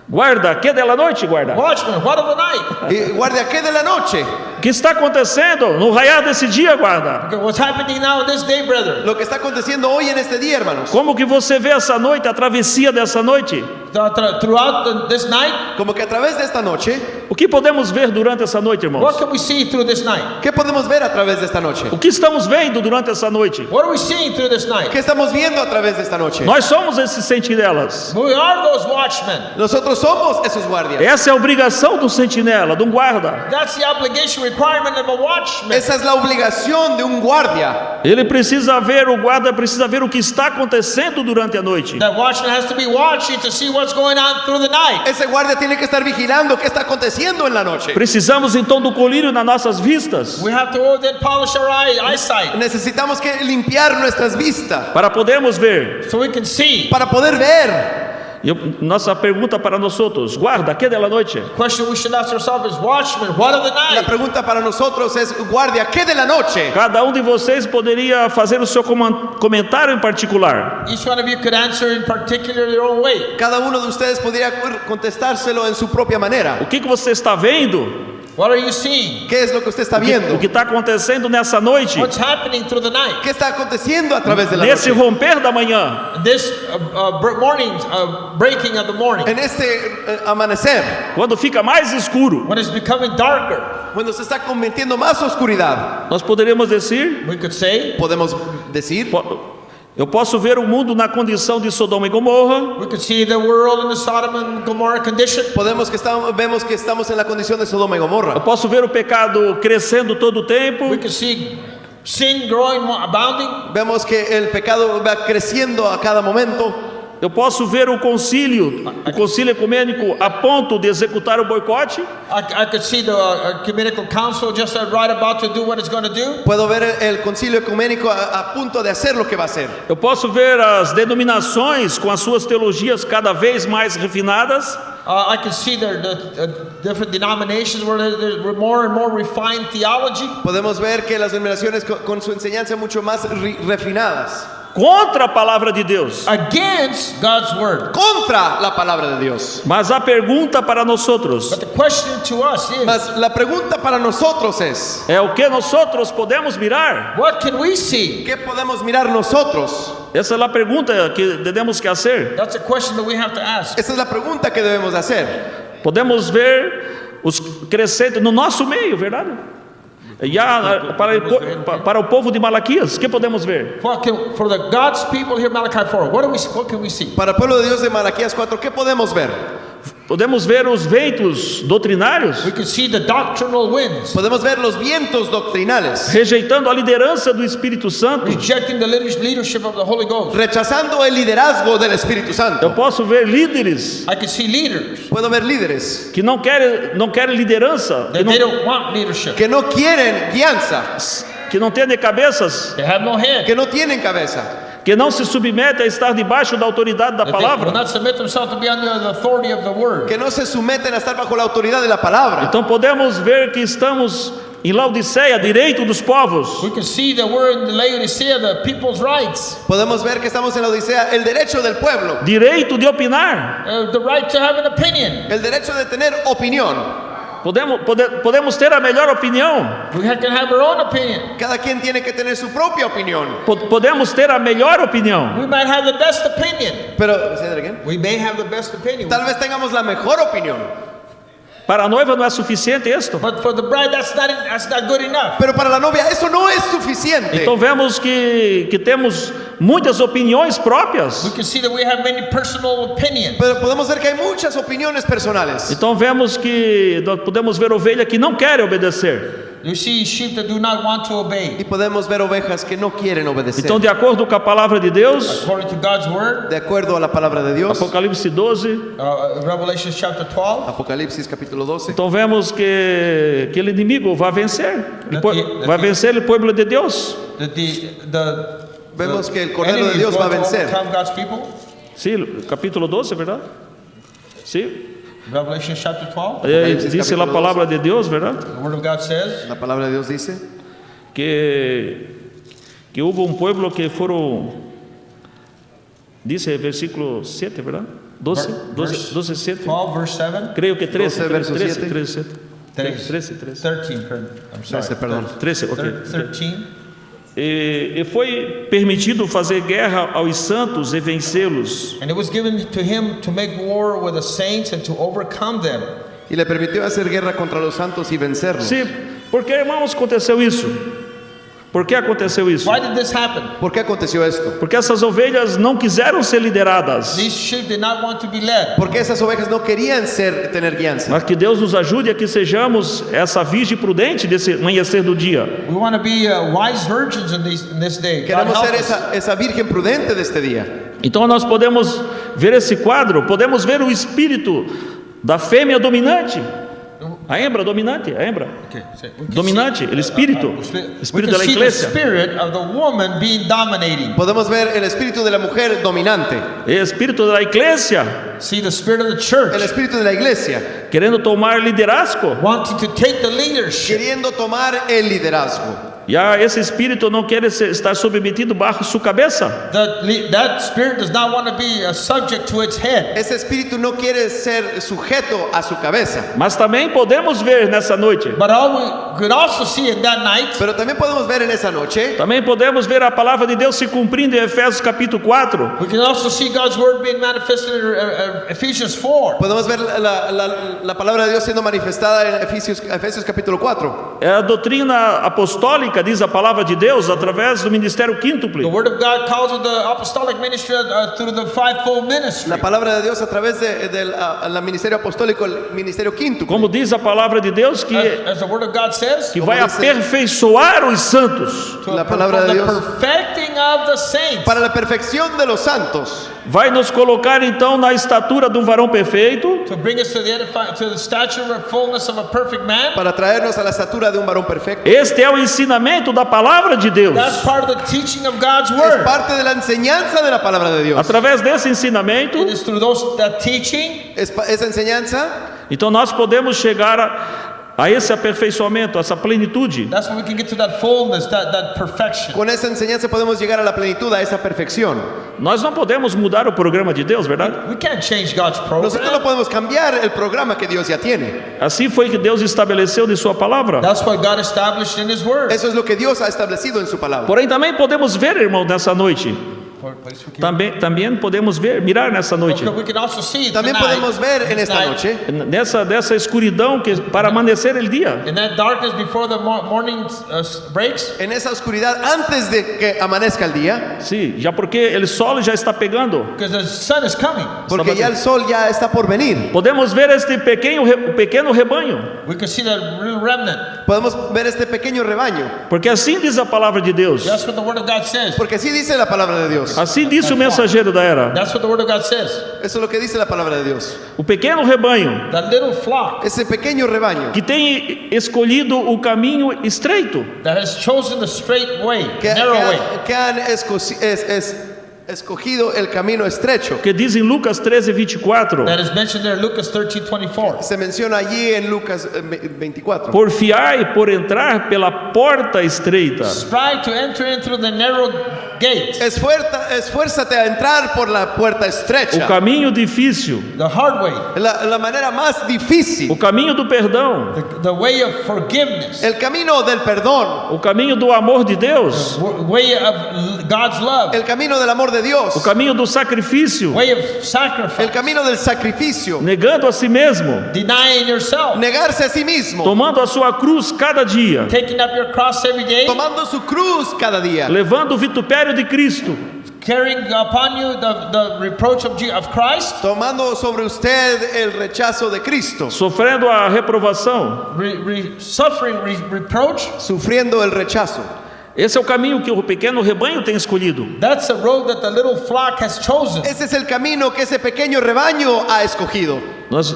guarda, que de la noite, guarda? watchman, what of the night? guardia, ¿qué de la noche? O que está acontecendo no raiar desse dia, guarda? What's happening now in this day, brother? Lo que está aconteciendo hoy en este día, hermanos. Como que você vê essa noite, a travessia dessa noite? Throughout this night, Como que a través de esta noche O que podemos ver durante essa noite, irmãos? What can we see through this night? ¿Qué podemos ver a través de esta noche? O que estamos vendo durante essa noite? What are we seeing through this night? ¿Qué estamos viendo a través de esta noche? Nós somos esses sentinelas. We are those watchmen. Nosotros somos esos guardias. Essa é a obrigação do sentinela, de um guarda. That's the obligation requirement of a watchman. Esa es la obligación de un guardia. Ele precisa ver, o guarda precisa ver o que está acontecendo durante a noite. That watchman has to be watching to see what's going on through the night. Ese guardia tiene que estar vigilando qué está aconteciendo en la noche. Precisamos então do colírio nas nossas vistas We have to then polish our eyesight Necesitamos que limpiar nuestras vistas para podermos ver. so we can see. para poder ver. Nossa pergunta para nós outros, guarda, que de la noite? Question we should ask ourselves is, watchman, what of the La night? pregunta para nosotros es, guardia, ¿qué de la noche? Cada de vocês poderia fazer o seu comentário em particular. Each one of you could answer in particular your own way. Cada uno de ustedes podría contestárselo en su propia manera. O que você está vendo? What are you seeing? ¿Qué es lo que usted está viendo? O que está acontecendo nessa noite? What's happening through the night? ¿Qué está aconteciendo a través de la Nesse noche? romper da manhã, This morning, breaking of the morning, En este amanecer, quando fica mais escuro, when it's becoming darker, cuando se está convirtiendo más oscuridad, nós poderíamos dizer, we could say, podemos decir, eu posso ver o mundo na condição de Sodoma e Gomorra, we could see the world in the Sodom and Gomorrah condition. vemos que estamos en la condición de Sodoma y eu Gomorra. posso ver o pecado crescendo todo o tempo, We could see sin growing, abounding. Vemos que el pecado va creciendo a cada momento. eu posso ver o concílio ecumênico a ponto de executar o boicote, I could see the ecumenical council just right about to do what it's going to do. Puedo ver el concilio ecuménico a punto de hacer lo que va a hacer. eu posso ver as denominações com as suas teologias cada vez mais refinadas, I can see the different denominations where there's more and more refined theology. Podemos ver que las denominaciones con su enseñanza mucho más refinadas. contra a palavra de Deus. Against God's word. Contra la palabra de Dios. Mas a pergunta para nós outros But the question to us is, Mas la pregunta para nosotros es, é o que nós outros podemos mirar? what can we see? ¿qué podemos mirar nosotros? Essa é a pergunta que devemos que fazer. That's a question that we have to ask. Esa es la pregunta que debemos de hacer. Podemos ver os crescentes no nosso meio, verdade? Já para o povo de Malaquias, que podemos ver? For the God's people here, Malachi 4, what can we see? Para el pueblo de Dios de Malaquías 4, ¿qué podemos ver? Podemos ver os ventos doutrinários We can see the doctrinal winds, Podemos ver los vientos doctrinales, rejeitando a liderança do Espírito Santo. rejecting the leadership of the Holy Ghost. rechazando el liderazgo del Espíritu Eu Santo. posso ver líderes I can see leaders Puedo ver líderes que não querem liderança, that they don't want leadership. que no quieren guianza, que não têm cabeças, They have no head. que no tienen cabeza, que não se submetem a estar debaixo da autoridade da That they will palavra. not submit themselves to be under the authority of the word. que no se someten a estar bajo la autoridad de la palabra. Então podemos ver que estamos em Laodiceia, direito dos povos. We can see that we're in the Laodicea, the people's rights, Podemos ver que estamos en la Odisea, el derecho del pueblo, Direito de opinar. the right to have an opinion. el derecho de tener opinión. Podemos ter a melhor opinião. We can have our own opinion. Cada quien tiene que tener su propia opinión. Podemos ter a melhor opinião. We might have the best opinion. Pero, say that again. We may have the best opinion. Tal vez tengamos la mejor opinión, Para a noiva não é suficiente isto. But for the bride, that's not good enough. pero para la novia eso no es suficiente. Então vemos que temos muitas opiniões próprias. We can see that we have many personal opinions. Pero podemos ver que hay muchas opiniones personales. Então vemos que nós podemos ver ovelha que não quer obedecer. You see sheep that do not want to obey. Y podemos ver ovejas que no quieren obedecer. Então, de acordo com a palavra de Deus, According to God's word, De acuerdo a la palabra de Dios, Apocalipse 12, Revelation chapter 12, Apocalipsis capítulo 12, então vemos que o inimigo vai vencer. Vai vencer o povo de Deus. that vemos que el the Cordero enemy de is Dios va a going to vencer. overcome God's people. Sim, capítulo 12, verdade? Sim. Revelation chapter 12, Diz a palavra de Deus, verdade? the word of God says La palabra de Dios dice Que houve povo que foram, dice versículo 7, verdade? 12, 7. 12 verse 7, Creio que 13, 12, verso 13, 7. 13, 13. 13, I'm sorry, perdón. 13, ok. 13. E foi permitido fazer guerra aos santos e vencê-los. And it was given to him to make war with the saints and to overcome them. Y le permitió hacer guerra contra los santos y vencerlos. Sim, por que, irmãos, aconteceu isso? Por que aconteceu isso? Why did this happen? ¿Por qué aconteció esto? Porque essas ovelhas não quiseram ser lideradas. These sheep did not want to be led. Porque esas ovejas no querían tener guianza. Mas que Deus nos ajude a que sejamos essa virgem prudente desse amanhecer do dia. We want to be wise virgins in this day. God Queremos help ser us. esa virgen prudente de este día. Então nós podemos ver esse quadro, podemos ver o espírito da fêmea dominante. A hembra dominante, a hembra. Okay, so we can Dominante, see, el espíritu, we espíritu can de la see the iglesia. spirit of the woman being dominating. Podemos ver el espíritu de la mujer dominante. El espírito da igreja See the spirit of the El church espíritu de la iglesia querendo tomar liderazgo. wanting to take the leadership. queriendo tomar el liderazgo. Já esse espírito não quer estar submetido bajo sua cabeça. That spirit does not want to be subject to its head. Ese espíritu no quiere ser sujeto a su cabeza. Mas também podemos ver nessa noite. But all we could also see in that night, Pero también podemos ver en esa noche, Também podemos ver a palavra de Deus se cumprindo em Efésios capítulo 4. we can also see God's word being manifested in Ephesians 4. podemos ver la palabra de Dios siendo manifestada en Efesios capítulo 4. É a doutrina apostólica, diz a palavra de Deus, através do ministério quíntuple. The word of God calls it the apostolic ministry through the fivefold ministry. La palabra de Dios a través del ministerio apostólico, el ministerio quíntuple. Como diz a palavra de Deus, que As the word of God says, que Como vai dice- aperfeiçoar os santos, to La palabra de the Dios. perfecting of the saints. Para la perfección de los santos. vai nos colocar então na estatura de um varão perfeito, To bring us to the stature of fullness of a perfect man. Para traernos a la estatura de un varón perfecto. Este é o ensinamento da palavra de Deus. That's part of the teaching of God's Es word. parte de la enseñanza de la palabra de Dios. Através desse ensinamento, It is through that teaching Esa enseñanza, então nós podemos chegar a esse aperfeiçoamento, a essa plenitude. that's when we can get to that fullness, that perfection. con esa enseñanza podemos llegar a la plenitud, a esa perfección. Nós não podemos mudar o programa de Deus, verdade? We can't change God's Nosotros no program. podemos cambiar el programa que Dios ya tiene. Assim foi que Deus estabeleceu de sua palavra. That's what God established in His word. Eso es lo que Dios ha establecido en su palabra. Porém, também podemos ver, irmão, nessa noite. Também podemos ver, mirar nessa noite. We can also see También tonight, podemos ver en this esta night, noche, Dessa escuridão que para amanhecer o dia. in that darkness before the morning breaks, en esa oscuridad antes de que amanezca el día, Sim, já porque o sol já está pegando. because the sun is coming. porque ya el sol ya está por venir. Podemos ver este pequeno rebanho, We can see that real remnant. Podemos ver este pequeño rebaño, porque assim diz a palavra de Deus. That's what the word of God says. porque así dice la palabra de Dios. Assim disse o mensageiro da era. That's what the word of God says. Eso es lo que dice la palabra de Dios. O pequeno rebanho That little flock Ese pequeño rebaño que tem escolhido o caminho estreito, that has chosen the straight way, que, narrow way. que han escogido el camino estrecho. que diz em Lucas 13:24. That is mentioned there in Lucas 13:24. Se menciona allí en Lucas 24. Porfiai por entrar pela porta estreita, Strive to enter in through the narrow gate, Esfuérzate a entrar por la puerta o estrecha. caminho difícil, the hard way, La manera más difícil. o caminho do perdão, the way of forgiveness, El camino del perdón. o caminho do amor de Deus, way of God's love, El camino del amor de Dios. o caminho do sacrifício, way of sacrifice, El camino del sacrificio. negando a si mesmo, denying yourself, Negarse a sí mismo. tomando a sua cruz cada dia, taking up your cross every day, Tomando su cruz cada día. levando o vitupério de Cristo, carrying upon you the reproach of Christ, Tomando sobre usted el rechazo de Cristo. sofrendo a reprovação. suffering reproach. Sufriendo el rechazo. Esse é o caminho que o pequeno rebanho tem escolhido. That's the road that the little flock has chosen. Ese es el camino que ese pequeño rebaño ha escogido. Nós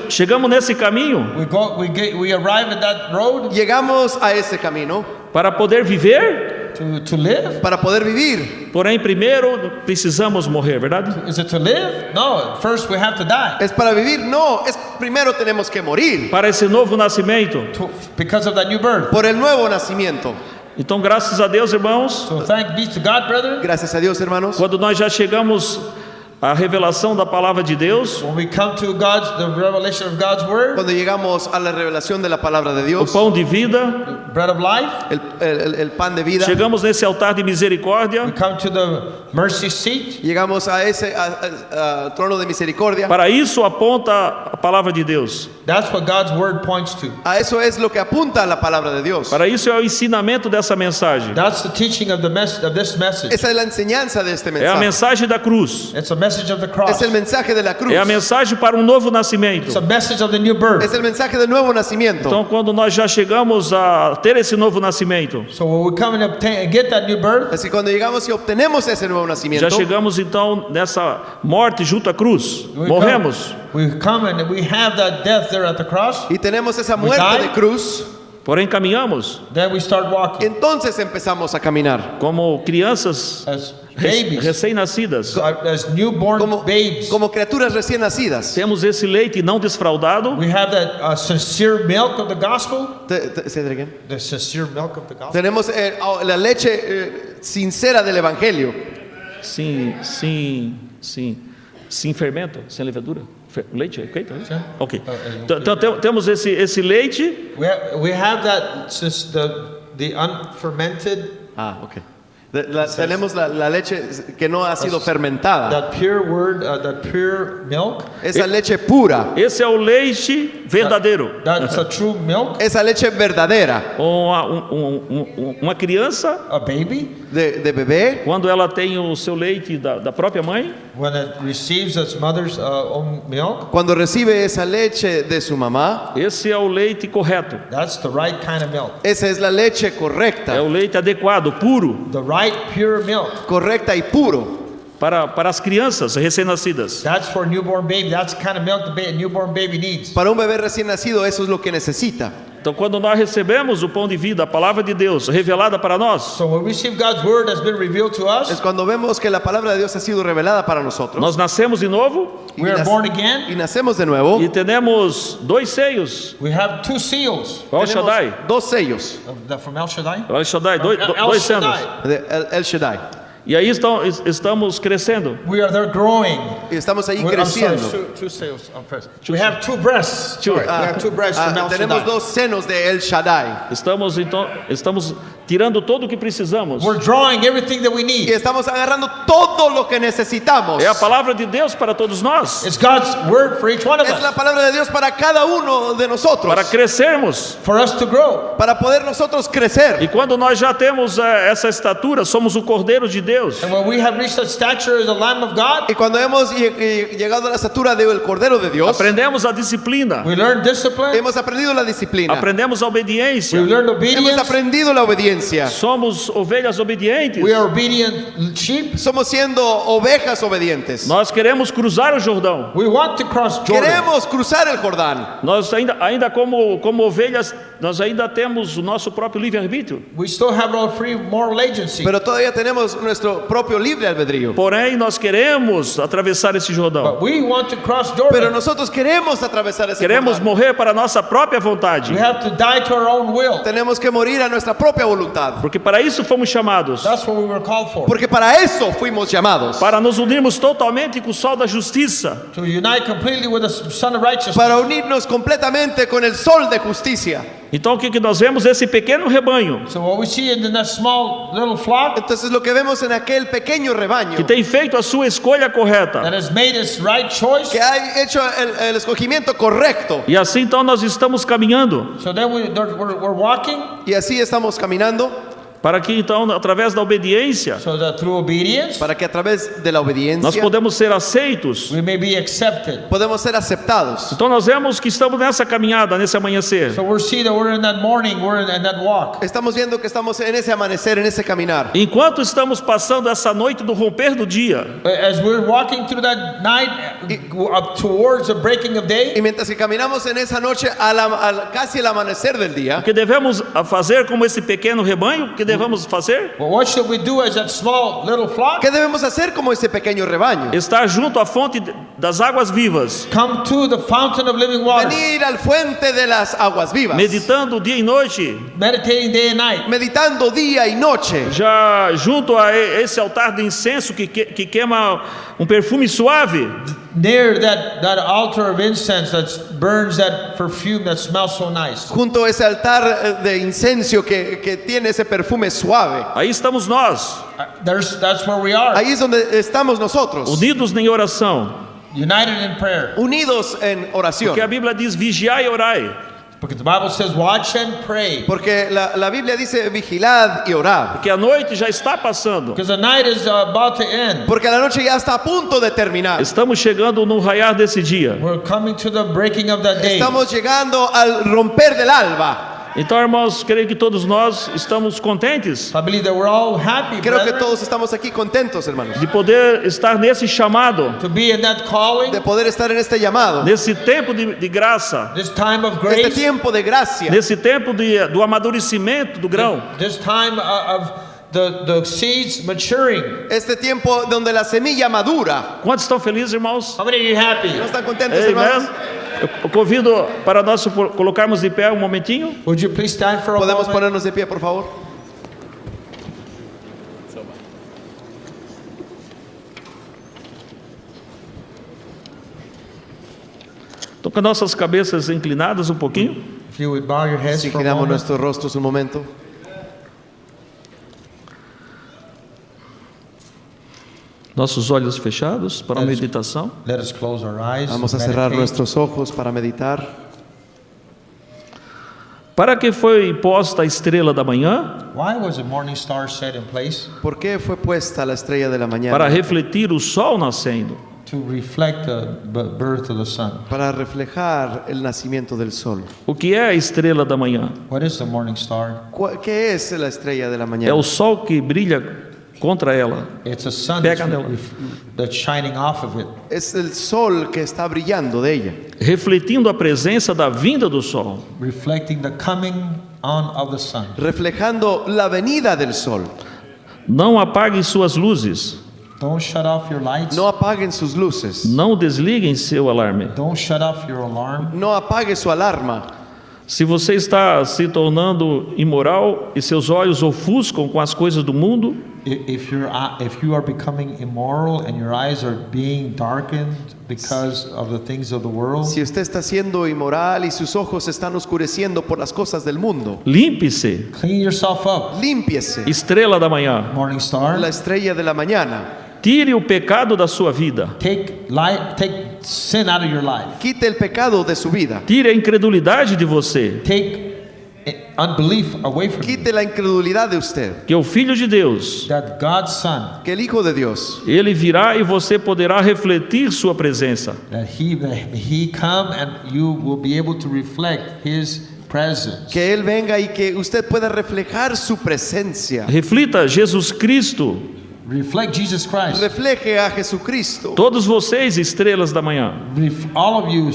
chegamos nesse caminho We arrive at that road Llegamos a ese camino para poder viver, to live. para poder vivir. porém primeiro precisamos morrer, verdade? Is it to live? No, first we have to die. ¿Es para vivir? No, es primero tenemos que morir Para esse novo nascimento. Because of that new birth. por el nuevo nacimiento. Então, graças a Deus, irmãos, So thank be to God, brethren. Gracias a Dios, hermanos. quando nós já chegamos à revelação da palavra de Deus, When we come to the revelation of God's word, Cuando llegamos a la revelación de la palabra de o Dios, pão de vida, bread of life, el pan de vida, chegamos nesse altar de we misericórdia. come to the mercy seat. llegamos a ese trono de misericordia. Para isso aponta a palavra de Deus. That's what God's word points to. A eso es lo que apunta la palabra de Dios. Para isso é o ensinamento dessa mensagem. That's the teaching of this message. Esa es la enseñanza de este É a mensaje. mensagem da cruz. It's a message of the cross. Es el mensaje de la cruz. É a mensagem para um novo nascimento. It's a message of the new birth. Es el mensaje del nuevo nacimiento. Então, quando nós já chegamos a ter esse novo nascimento, So when we come and obtain, get that new birth, Así cuando llegamos y obtenemos ese nuevo já nacimiento, chegamos então nessa morte junto à cruz. Morremos. we come and we have that death there at the cross. y tenemos esa muerte die. de cruz, Porém, caminhamos Then we start walking entonces empezamos a caminar como crianças as babies, recém-nascidas. as newborn como, babes. como criaturas recién nacidas. Temos esse leite não desfraudado, We have that sincere milk of the gospel. Say that again. The sincere milk of the gospel. Tenemos la leche sincera del evangelio, sem fermento, sem levadura. Leite, ok? Sim. Ok. Então temos esse leite, We have that the unfermented, ok. Tenemos la leche que no ha sido fermentada, that pure word, that pure milk. esa leche pura, esse é o leite verdadeiro. That's a true milk. esa leche verdadera Uma criança, A baby, de bebé, quando ela tem o seu leite da própria mãe, when it receives its mother's own milk, cuando recibe esa leche de su mamá, esse é o leite correto. that's the right kind of milk. esa es la leche É correcta, o leite adequado, puro, The right pure milk. correcta y puro para as crianças recém-nascidas. That's for a newborn baby. That's the kind of milk the newborn baby needs. para un bebé recién nacido. Eso es lo que necesita. Então, quando nós recebemos o pão de vida, a palavra de Deus revelada para nós, So when we receive God's word has been revealed to Es us, cuando vemos que la palabra de Dios ha sido revelada para nosotros nós nascemos de novo we are born again. y nacemos de nuevo. e temos dois seios. We have two seals El Tenemos Shaddai. dos sellos from El Shaddai. El Shaddai, dois El senos. Shaddai. de El Shaddai E aí estamos crescendo. We are there growing. y estamos ahí I'm sorry, creciendo. two sails. We have two breasts. Sorry, we have two breasts from El Tenemos Shaddai. dos senos de El Shaddai Estamos tirando tudo o que precisamos. We're drawing everything that we y need. estamos agarrando todo lo que necesitamos. É a palavra de Deus para todos nós, It's God's word for each one of Es la us, palabra de Dios para cada uno de nosotros, para crescermos. for us to grow. para poder nosotros crecer. E quando nós já temos essa estatura, somos o Cordeiro de Deus. And when we have reached that stature as the Lamb of God, Y cuando hemos llegado a la estatura del Cordero de Dios, Aprendemos a disciplina, we learn discipline, hemos aprendido la disciplina, aprendemos a obediência. we learn hemos obedience, aprendido la obediencia. Somos ovelhas obedientes. we are obedient sheep. Somos siendo ovejas obedientes. Nós queremos cruzar o Jordão. We want to cross Jordan. Queremos cruzar el Jordán. Nós ainda como ovelhas, nós ainda temos o nosso próprio livre-arbítrio. We still have our free moral agency. Pero todavía tenemos nuestro propio libre albedrío. Porém, nós queremos atravessar esse Jordão. But we want to cross Pero Jordan. nosotros queremos atravesar ese Queremos Jordán. morrer para a nossa própria vontade. We have to die to our own will. Tenemos que morir a nuestra propia voluntad. Porque para isso fomos chamados. That's what we were called for. Porque para eso fuimos llamados. Para nos unirmos totalmente com o sol da justiça. To unite completely with the Son of Righteousness. Para unirnos completamente con el sol de justicia. Então o que nós vemos? Esse pequeno rebanho So what we see in that small little flock Entonces lo que vemos en aquel pequeño rebaño que tem feito a sua escolha correta. that has made its right choice. que ha hecho el escogimiento correcto. E assim então nós estamos caminhando So then we're walking Y así estamos caminando para que então através da obediência so that through obedience para que a través de la nós obediencia podemos ser aceitos. we may be accepted. podemos ser aceptados. Então nós vemos que estamos nessa caminhada, nesse amanhecer. So we're seeing that we're in that morning, we're in that walk. Estamos viendo que estamos en ese amanecer, en ese caminar. Enquanto estamos passando essa noite do romper do dia, As we're walking through that night up towards the breaking of day, Y mientras que caminamos en esa noche casi el amanecer del día, o que devemos fazer como esse pequeno rebanho? O que devemos fazer? well, what should we do as that small little flock? ¿qué debemos hacer como ese pequeño rebaño? Estar junto à fonte das águas vivas, Come to the fountain of living water, Venir al fuente de las aguas vivas, meditando dia e noite, meditating day and night. meditando día y noche, já junto a esse altar de incenso que queima perfume suave, Near that altar of incense that burns that perfume that smells so nice. junto a ese altar de incenso que tiene ese perfume suave. aí estamos nós, That's where we are. Ahí es donde estamos nosotros, unidos em oração, united in prayer. unidos en oración. Porque a Bíblia diz: vigiai e orai. Because the Bible says, watch and pray. Porque la Biblia dice vigilad y orad. Porque a noite já está passando. Because the night is about to end. Porque la noche ya está a punto de terminar. Estamos chegando no raiar desse dia. We're coming to the breaking of the day. Estamos llegando al romper del alba. Então, irmãos, creio que todos nós estamos contentes I believe that we're all happy, Creo que brethren, todos estamos aquí contentos, hermanos, de poder estar nesse chamado, to be in that calling, de poder estar en este llamado, nesse tempo de graça, this time of este grace, tiempo de gracia, nesse tempo do amadurecimento do grão. this time of the seeds maturing. este tiempo donde la semilla madura. Quantos estão felizes, irmãos? How many of you happy? ¿No están contentos, hermanos? Amen. Eu convido para nós colocarmos de pé um momentinho. Would you please stand for a Podemos moment? ponernos de pie, por favor. Estou com nossas cabeças inclinadas um pouquinho. If you would bow your heads Si for a giramos moment. nuestros rostros un momento. Nossos olhos fechados para a Let us- meditação. Let us close our eyes. Vamos a cerrar meditate. nuestros ojos para meditar. Para que foi posta a estrela da manhã? Why was the morning star set in place? ¿Por qué fue puesta la estrella de la Para mañana? refletir o sol nascendo. To reflect the birth of the sun. Para reflejar el nacimiento del sol. O que é a estrela da manhã? What is the morning star? ¿Qué es la estrella de la É mañana? o sol que brilha contra ela. It's a sun Pega that's, nela. that's shining off of it. Es el sol que está brillando de ella, Refletindo a presença da vinda do sol. Reflecting the coming on of the sun. reflejando la venida del sol. Não apaguem suas luzes. Don't shut off your lights. No apaguen sus luces. Não desliguem seu alarme. Don't shut off your alarm. No apague su alarma. Se você está se tornando imoral e seus olhos ofuscam com as coisas do mundo, If you are becoming immoral and your eyes are being darkened because of the things of the world, Si usted está siendo inmoral y sus ojos se están oscureciendo por las cosas del mundo, limpe-se, clean yourself up. límpiese. estrela da manhã. Morning star. La estrella de la mañana. Tire o pecado da sua vida. Take sin out of your life. Quite el pecado de su vida. Tire a incredulidade de você. Take unbelief away from you. Quite la incredulidad de usted. Que o Filho de Deus, That God's Son, Que el Hijo de Dios, ele virá e você poderá refletir sua presença. that he come and you will be able to reflect His presence. que Él venga y que usted pueda reflejar su presencia. Reflita Jesus Cristo. Reflect Jesus Christ. Refleje a Jesucristo. Todos vocês, estrelas da manhã, All of you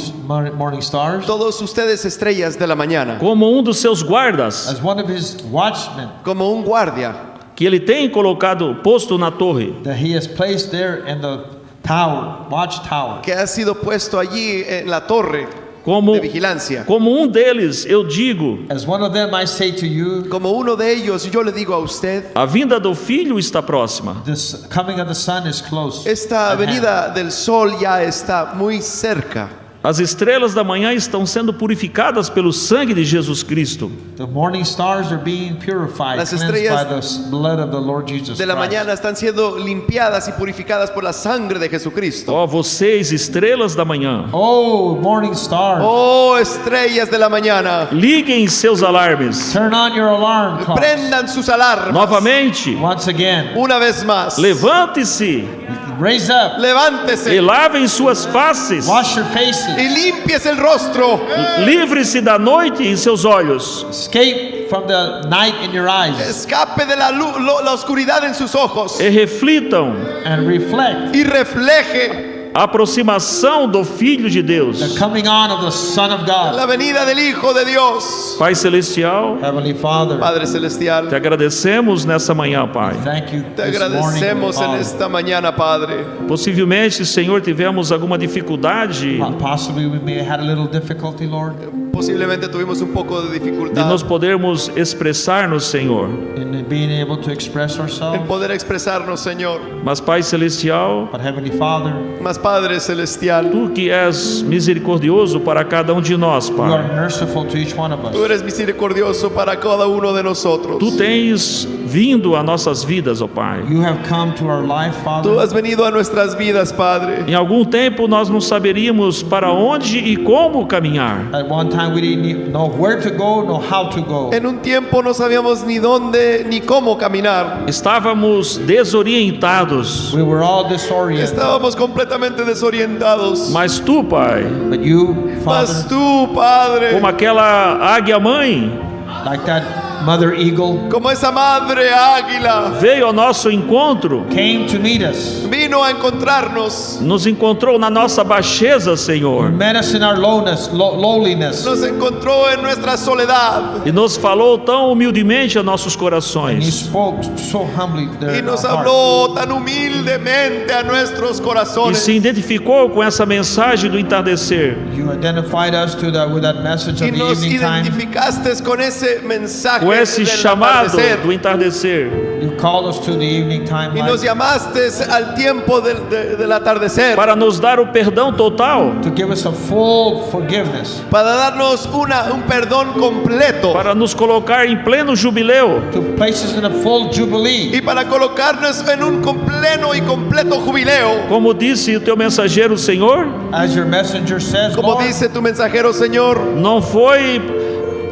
morning stars, Todos ustedes estrellas de la mañana, como um dos seus guardas, as one of His watchmen como un guardia que ele tem colocado, posto na torre. that He has placed there in the tower, watchtower. que ha sido puesto allí en la torre Como, de vigilancia. como um deles, eu digo, As one of them, I say to you, Como uno de ellos, yo le digo a usted, a vinda do Filho está próxima. this coming of the sun is close. esta at hand. venida del sol ya está muy cerca. As estrelas da manhã estão sendo purificadas pelo sangue de Jesus Cristo. The morning stars are being purified, Las cleansed estrellas by the blood of the Lord Jesus De la Christ. mañana están siendo limpiadas y purificadas por la sangre de Jesucristo. Ó, vocês, estrelas da manhã, Oh, morning stars, Oh, estrellas de la mañana, liguem seus alarmes. turn on your alarm clocks. prendan sus alarmas. Novamente, Once again, Una vez más, levante-se raise up, e levántese lavem suas faces. wash your faces, y limpies el rostro. Livre-se da noite em seus olhos. escape from the night in your eyes, Escape de la, la oscuridad en sus ojos E reflitam and reflect y refleje a aproximação do Filho de Deus. the coming on of the Son of God. la venida del Hijo de Dios. Pai Celestial, Heavenly Father, Padre Celestial, te agradecemos nessa manhã, Pai. thank you te this morning, agradecemos en Father. esta mañana, Padre. Possivelmente, Senhor, tivemos alguma dificuldade Possibly we may have had a little difficulty, Lord, Posiblemente tuvimos un poco de de dificultad nos podermos expressar-nos, Senhor. in being able to express en ourselves. poder expresarnos, Señor. Mas, Pai Celestial, But Heavenly Father, Mas Padre Celestial, Tu que és misericordioso para cada um de nós, you Pai. are merciful to each one of tú us. eres misericordioso para cada uno de nosotros. Tu tens vindo a nossas vidas, ó Pai. You have come to our life, Tú Father. has venido a nuestras vidas, Padre. Em algum tempo nós não saberíamos para onde e como caminhar. At one time we didn't know where to go, nor how to go. En un tiempo no sabíamos ni dónde ni cómo caminar. Estávamos desorientados. We were all disoriented. Estábamos completamente desorientados. Mas tu, Pai, But you, Mas Father, tú, Padre, como aquela águia mãe, like that mother eagle, como esa madre águila, veio ao nosso encontro, came to meet us. vino a encontrarnos. nos encontrou na nossa baixeza, Senhor, Met us in our lowliness. Nos encontró en nuestra soledad e nos falou tão humildemente a nossos And you corações. spoke so humbly there y in nos our heart. habló tan humildemente a nuestros E corazones. se identificou com essa mensagem do entardecer. You identified us with that message Y of the nos evening time. identificaste con ese mensaje Com esse del chamado atardecer. do entardecer. You called us to the evening time Y nos light llamaste al tiempo del atardecer Para nos dar o perdão total, to give us a full forgiveness, para darnos un perdón completo para nos colocar em pleno jubileu, to place us in a full jubilee. y para colocarnos en un pleno y completo jubileo. como disse o teu mensageiro, Senhor. As your messenger says, Como Lord, dice tu mensajero, Señor,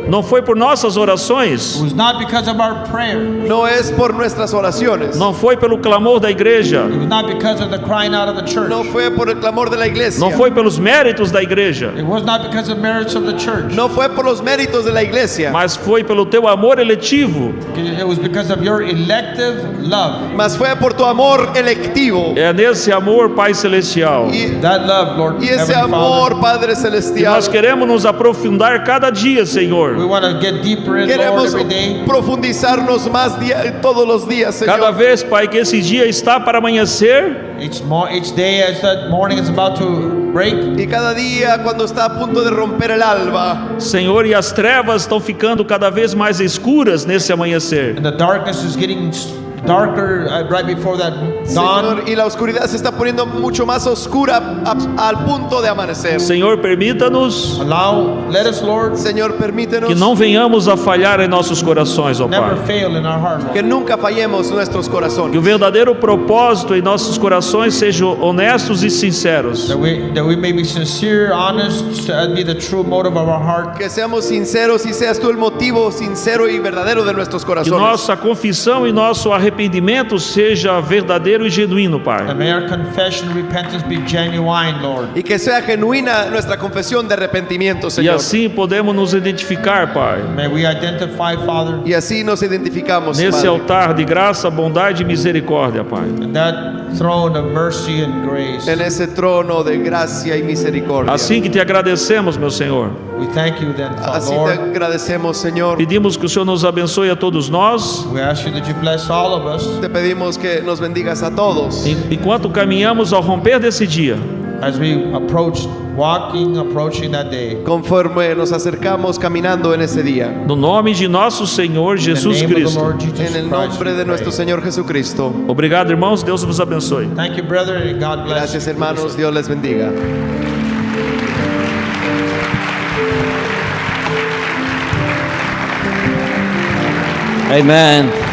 Não foi por nossas orações, it was not because of our prayer. no es por nuestras oraciones, não foi pelo clamor da igreja, It was not because of the crying out of the church. no fue por el clamor de la iglesia, não foi pelos méritos da igreja, It was not because of merits of the church. no fue por los méritos de la iglesia, mas foi pelo teu amor eletivo. It was because of your elective love. mas fue por tu amor electivo. É nesse amor, Pai Celestial, Y, That love, Lord, y ese Heavenly amor, Father. Padre que Celestial, nós queremos nos aprofundar cada dia, Senhor. We want to get deeper in, Lord, queremos every day. profundizarnos más todos los días, Cada Señor. vez, Pai, que esse dia está para amanhecer, Each day as that morning is about to break, Y cada día cuando está a punto de romper el alba, Senhor, e as trevas estão ficando cada vez mais escuras nesse amanhecer. and the darkness is getting darker right before that dawn. Señor, y la oscuridad se está poniendo mucho más oscura al punto de amanecer. Senhor, permita-nos Let us, Lord, Señor, permítenos que não venhamos a falhar em nossos corações, ó never Pai. fail in our heart, Lord. que nunca fallemos nuestros Que o corazones. verdadeiro propósito em nossos corações sejam honestos e sinceros. That we may be sincere, honest, that be the true motive of our heart. Que seamos sinceros y seas tú el motivo sincero y verdadero de nuestros Que corazones. nossa confissão e nosso arrependimento seja verdadeiro e genuíno, Pai. And may our confession and repentance be genuine, Lord. Y que sea genuina nuestra confesión de arrepentimiento, E Señor. assim podemos nos identificar, Pai, May we identify, Father, Y así nos identificamos, nesse Padre, altar de graça, bondade e misericórdia, Pai. in that throne of mercy and grace. en ese trono de gracia y misericordia. Assim que te agradecemos, meu Senhor. We thank you then, Así te Lord. agradecemos, Señor. Pedimos que o Senhor nos abençoe a todos nós, We ask you that you bless all of us Te pedimos que nos bendigas a todos enquanto caminhamos ao romper desse dia. as we approaching that day. conforme nos acercamos caminando en ese día. No nome de nosso Senhor In the Jesus name of the Cristo. Lord Jesus En el Christ, nombre we de nuestro pray. Señor Jesucristo. Obrigado, irmãos. Deus vos abençoe. Thank you, brother, and God bless Gracias, you. hermanos. Dios les bendiga. Amen.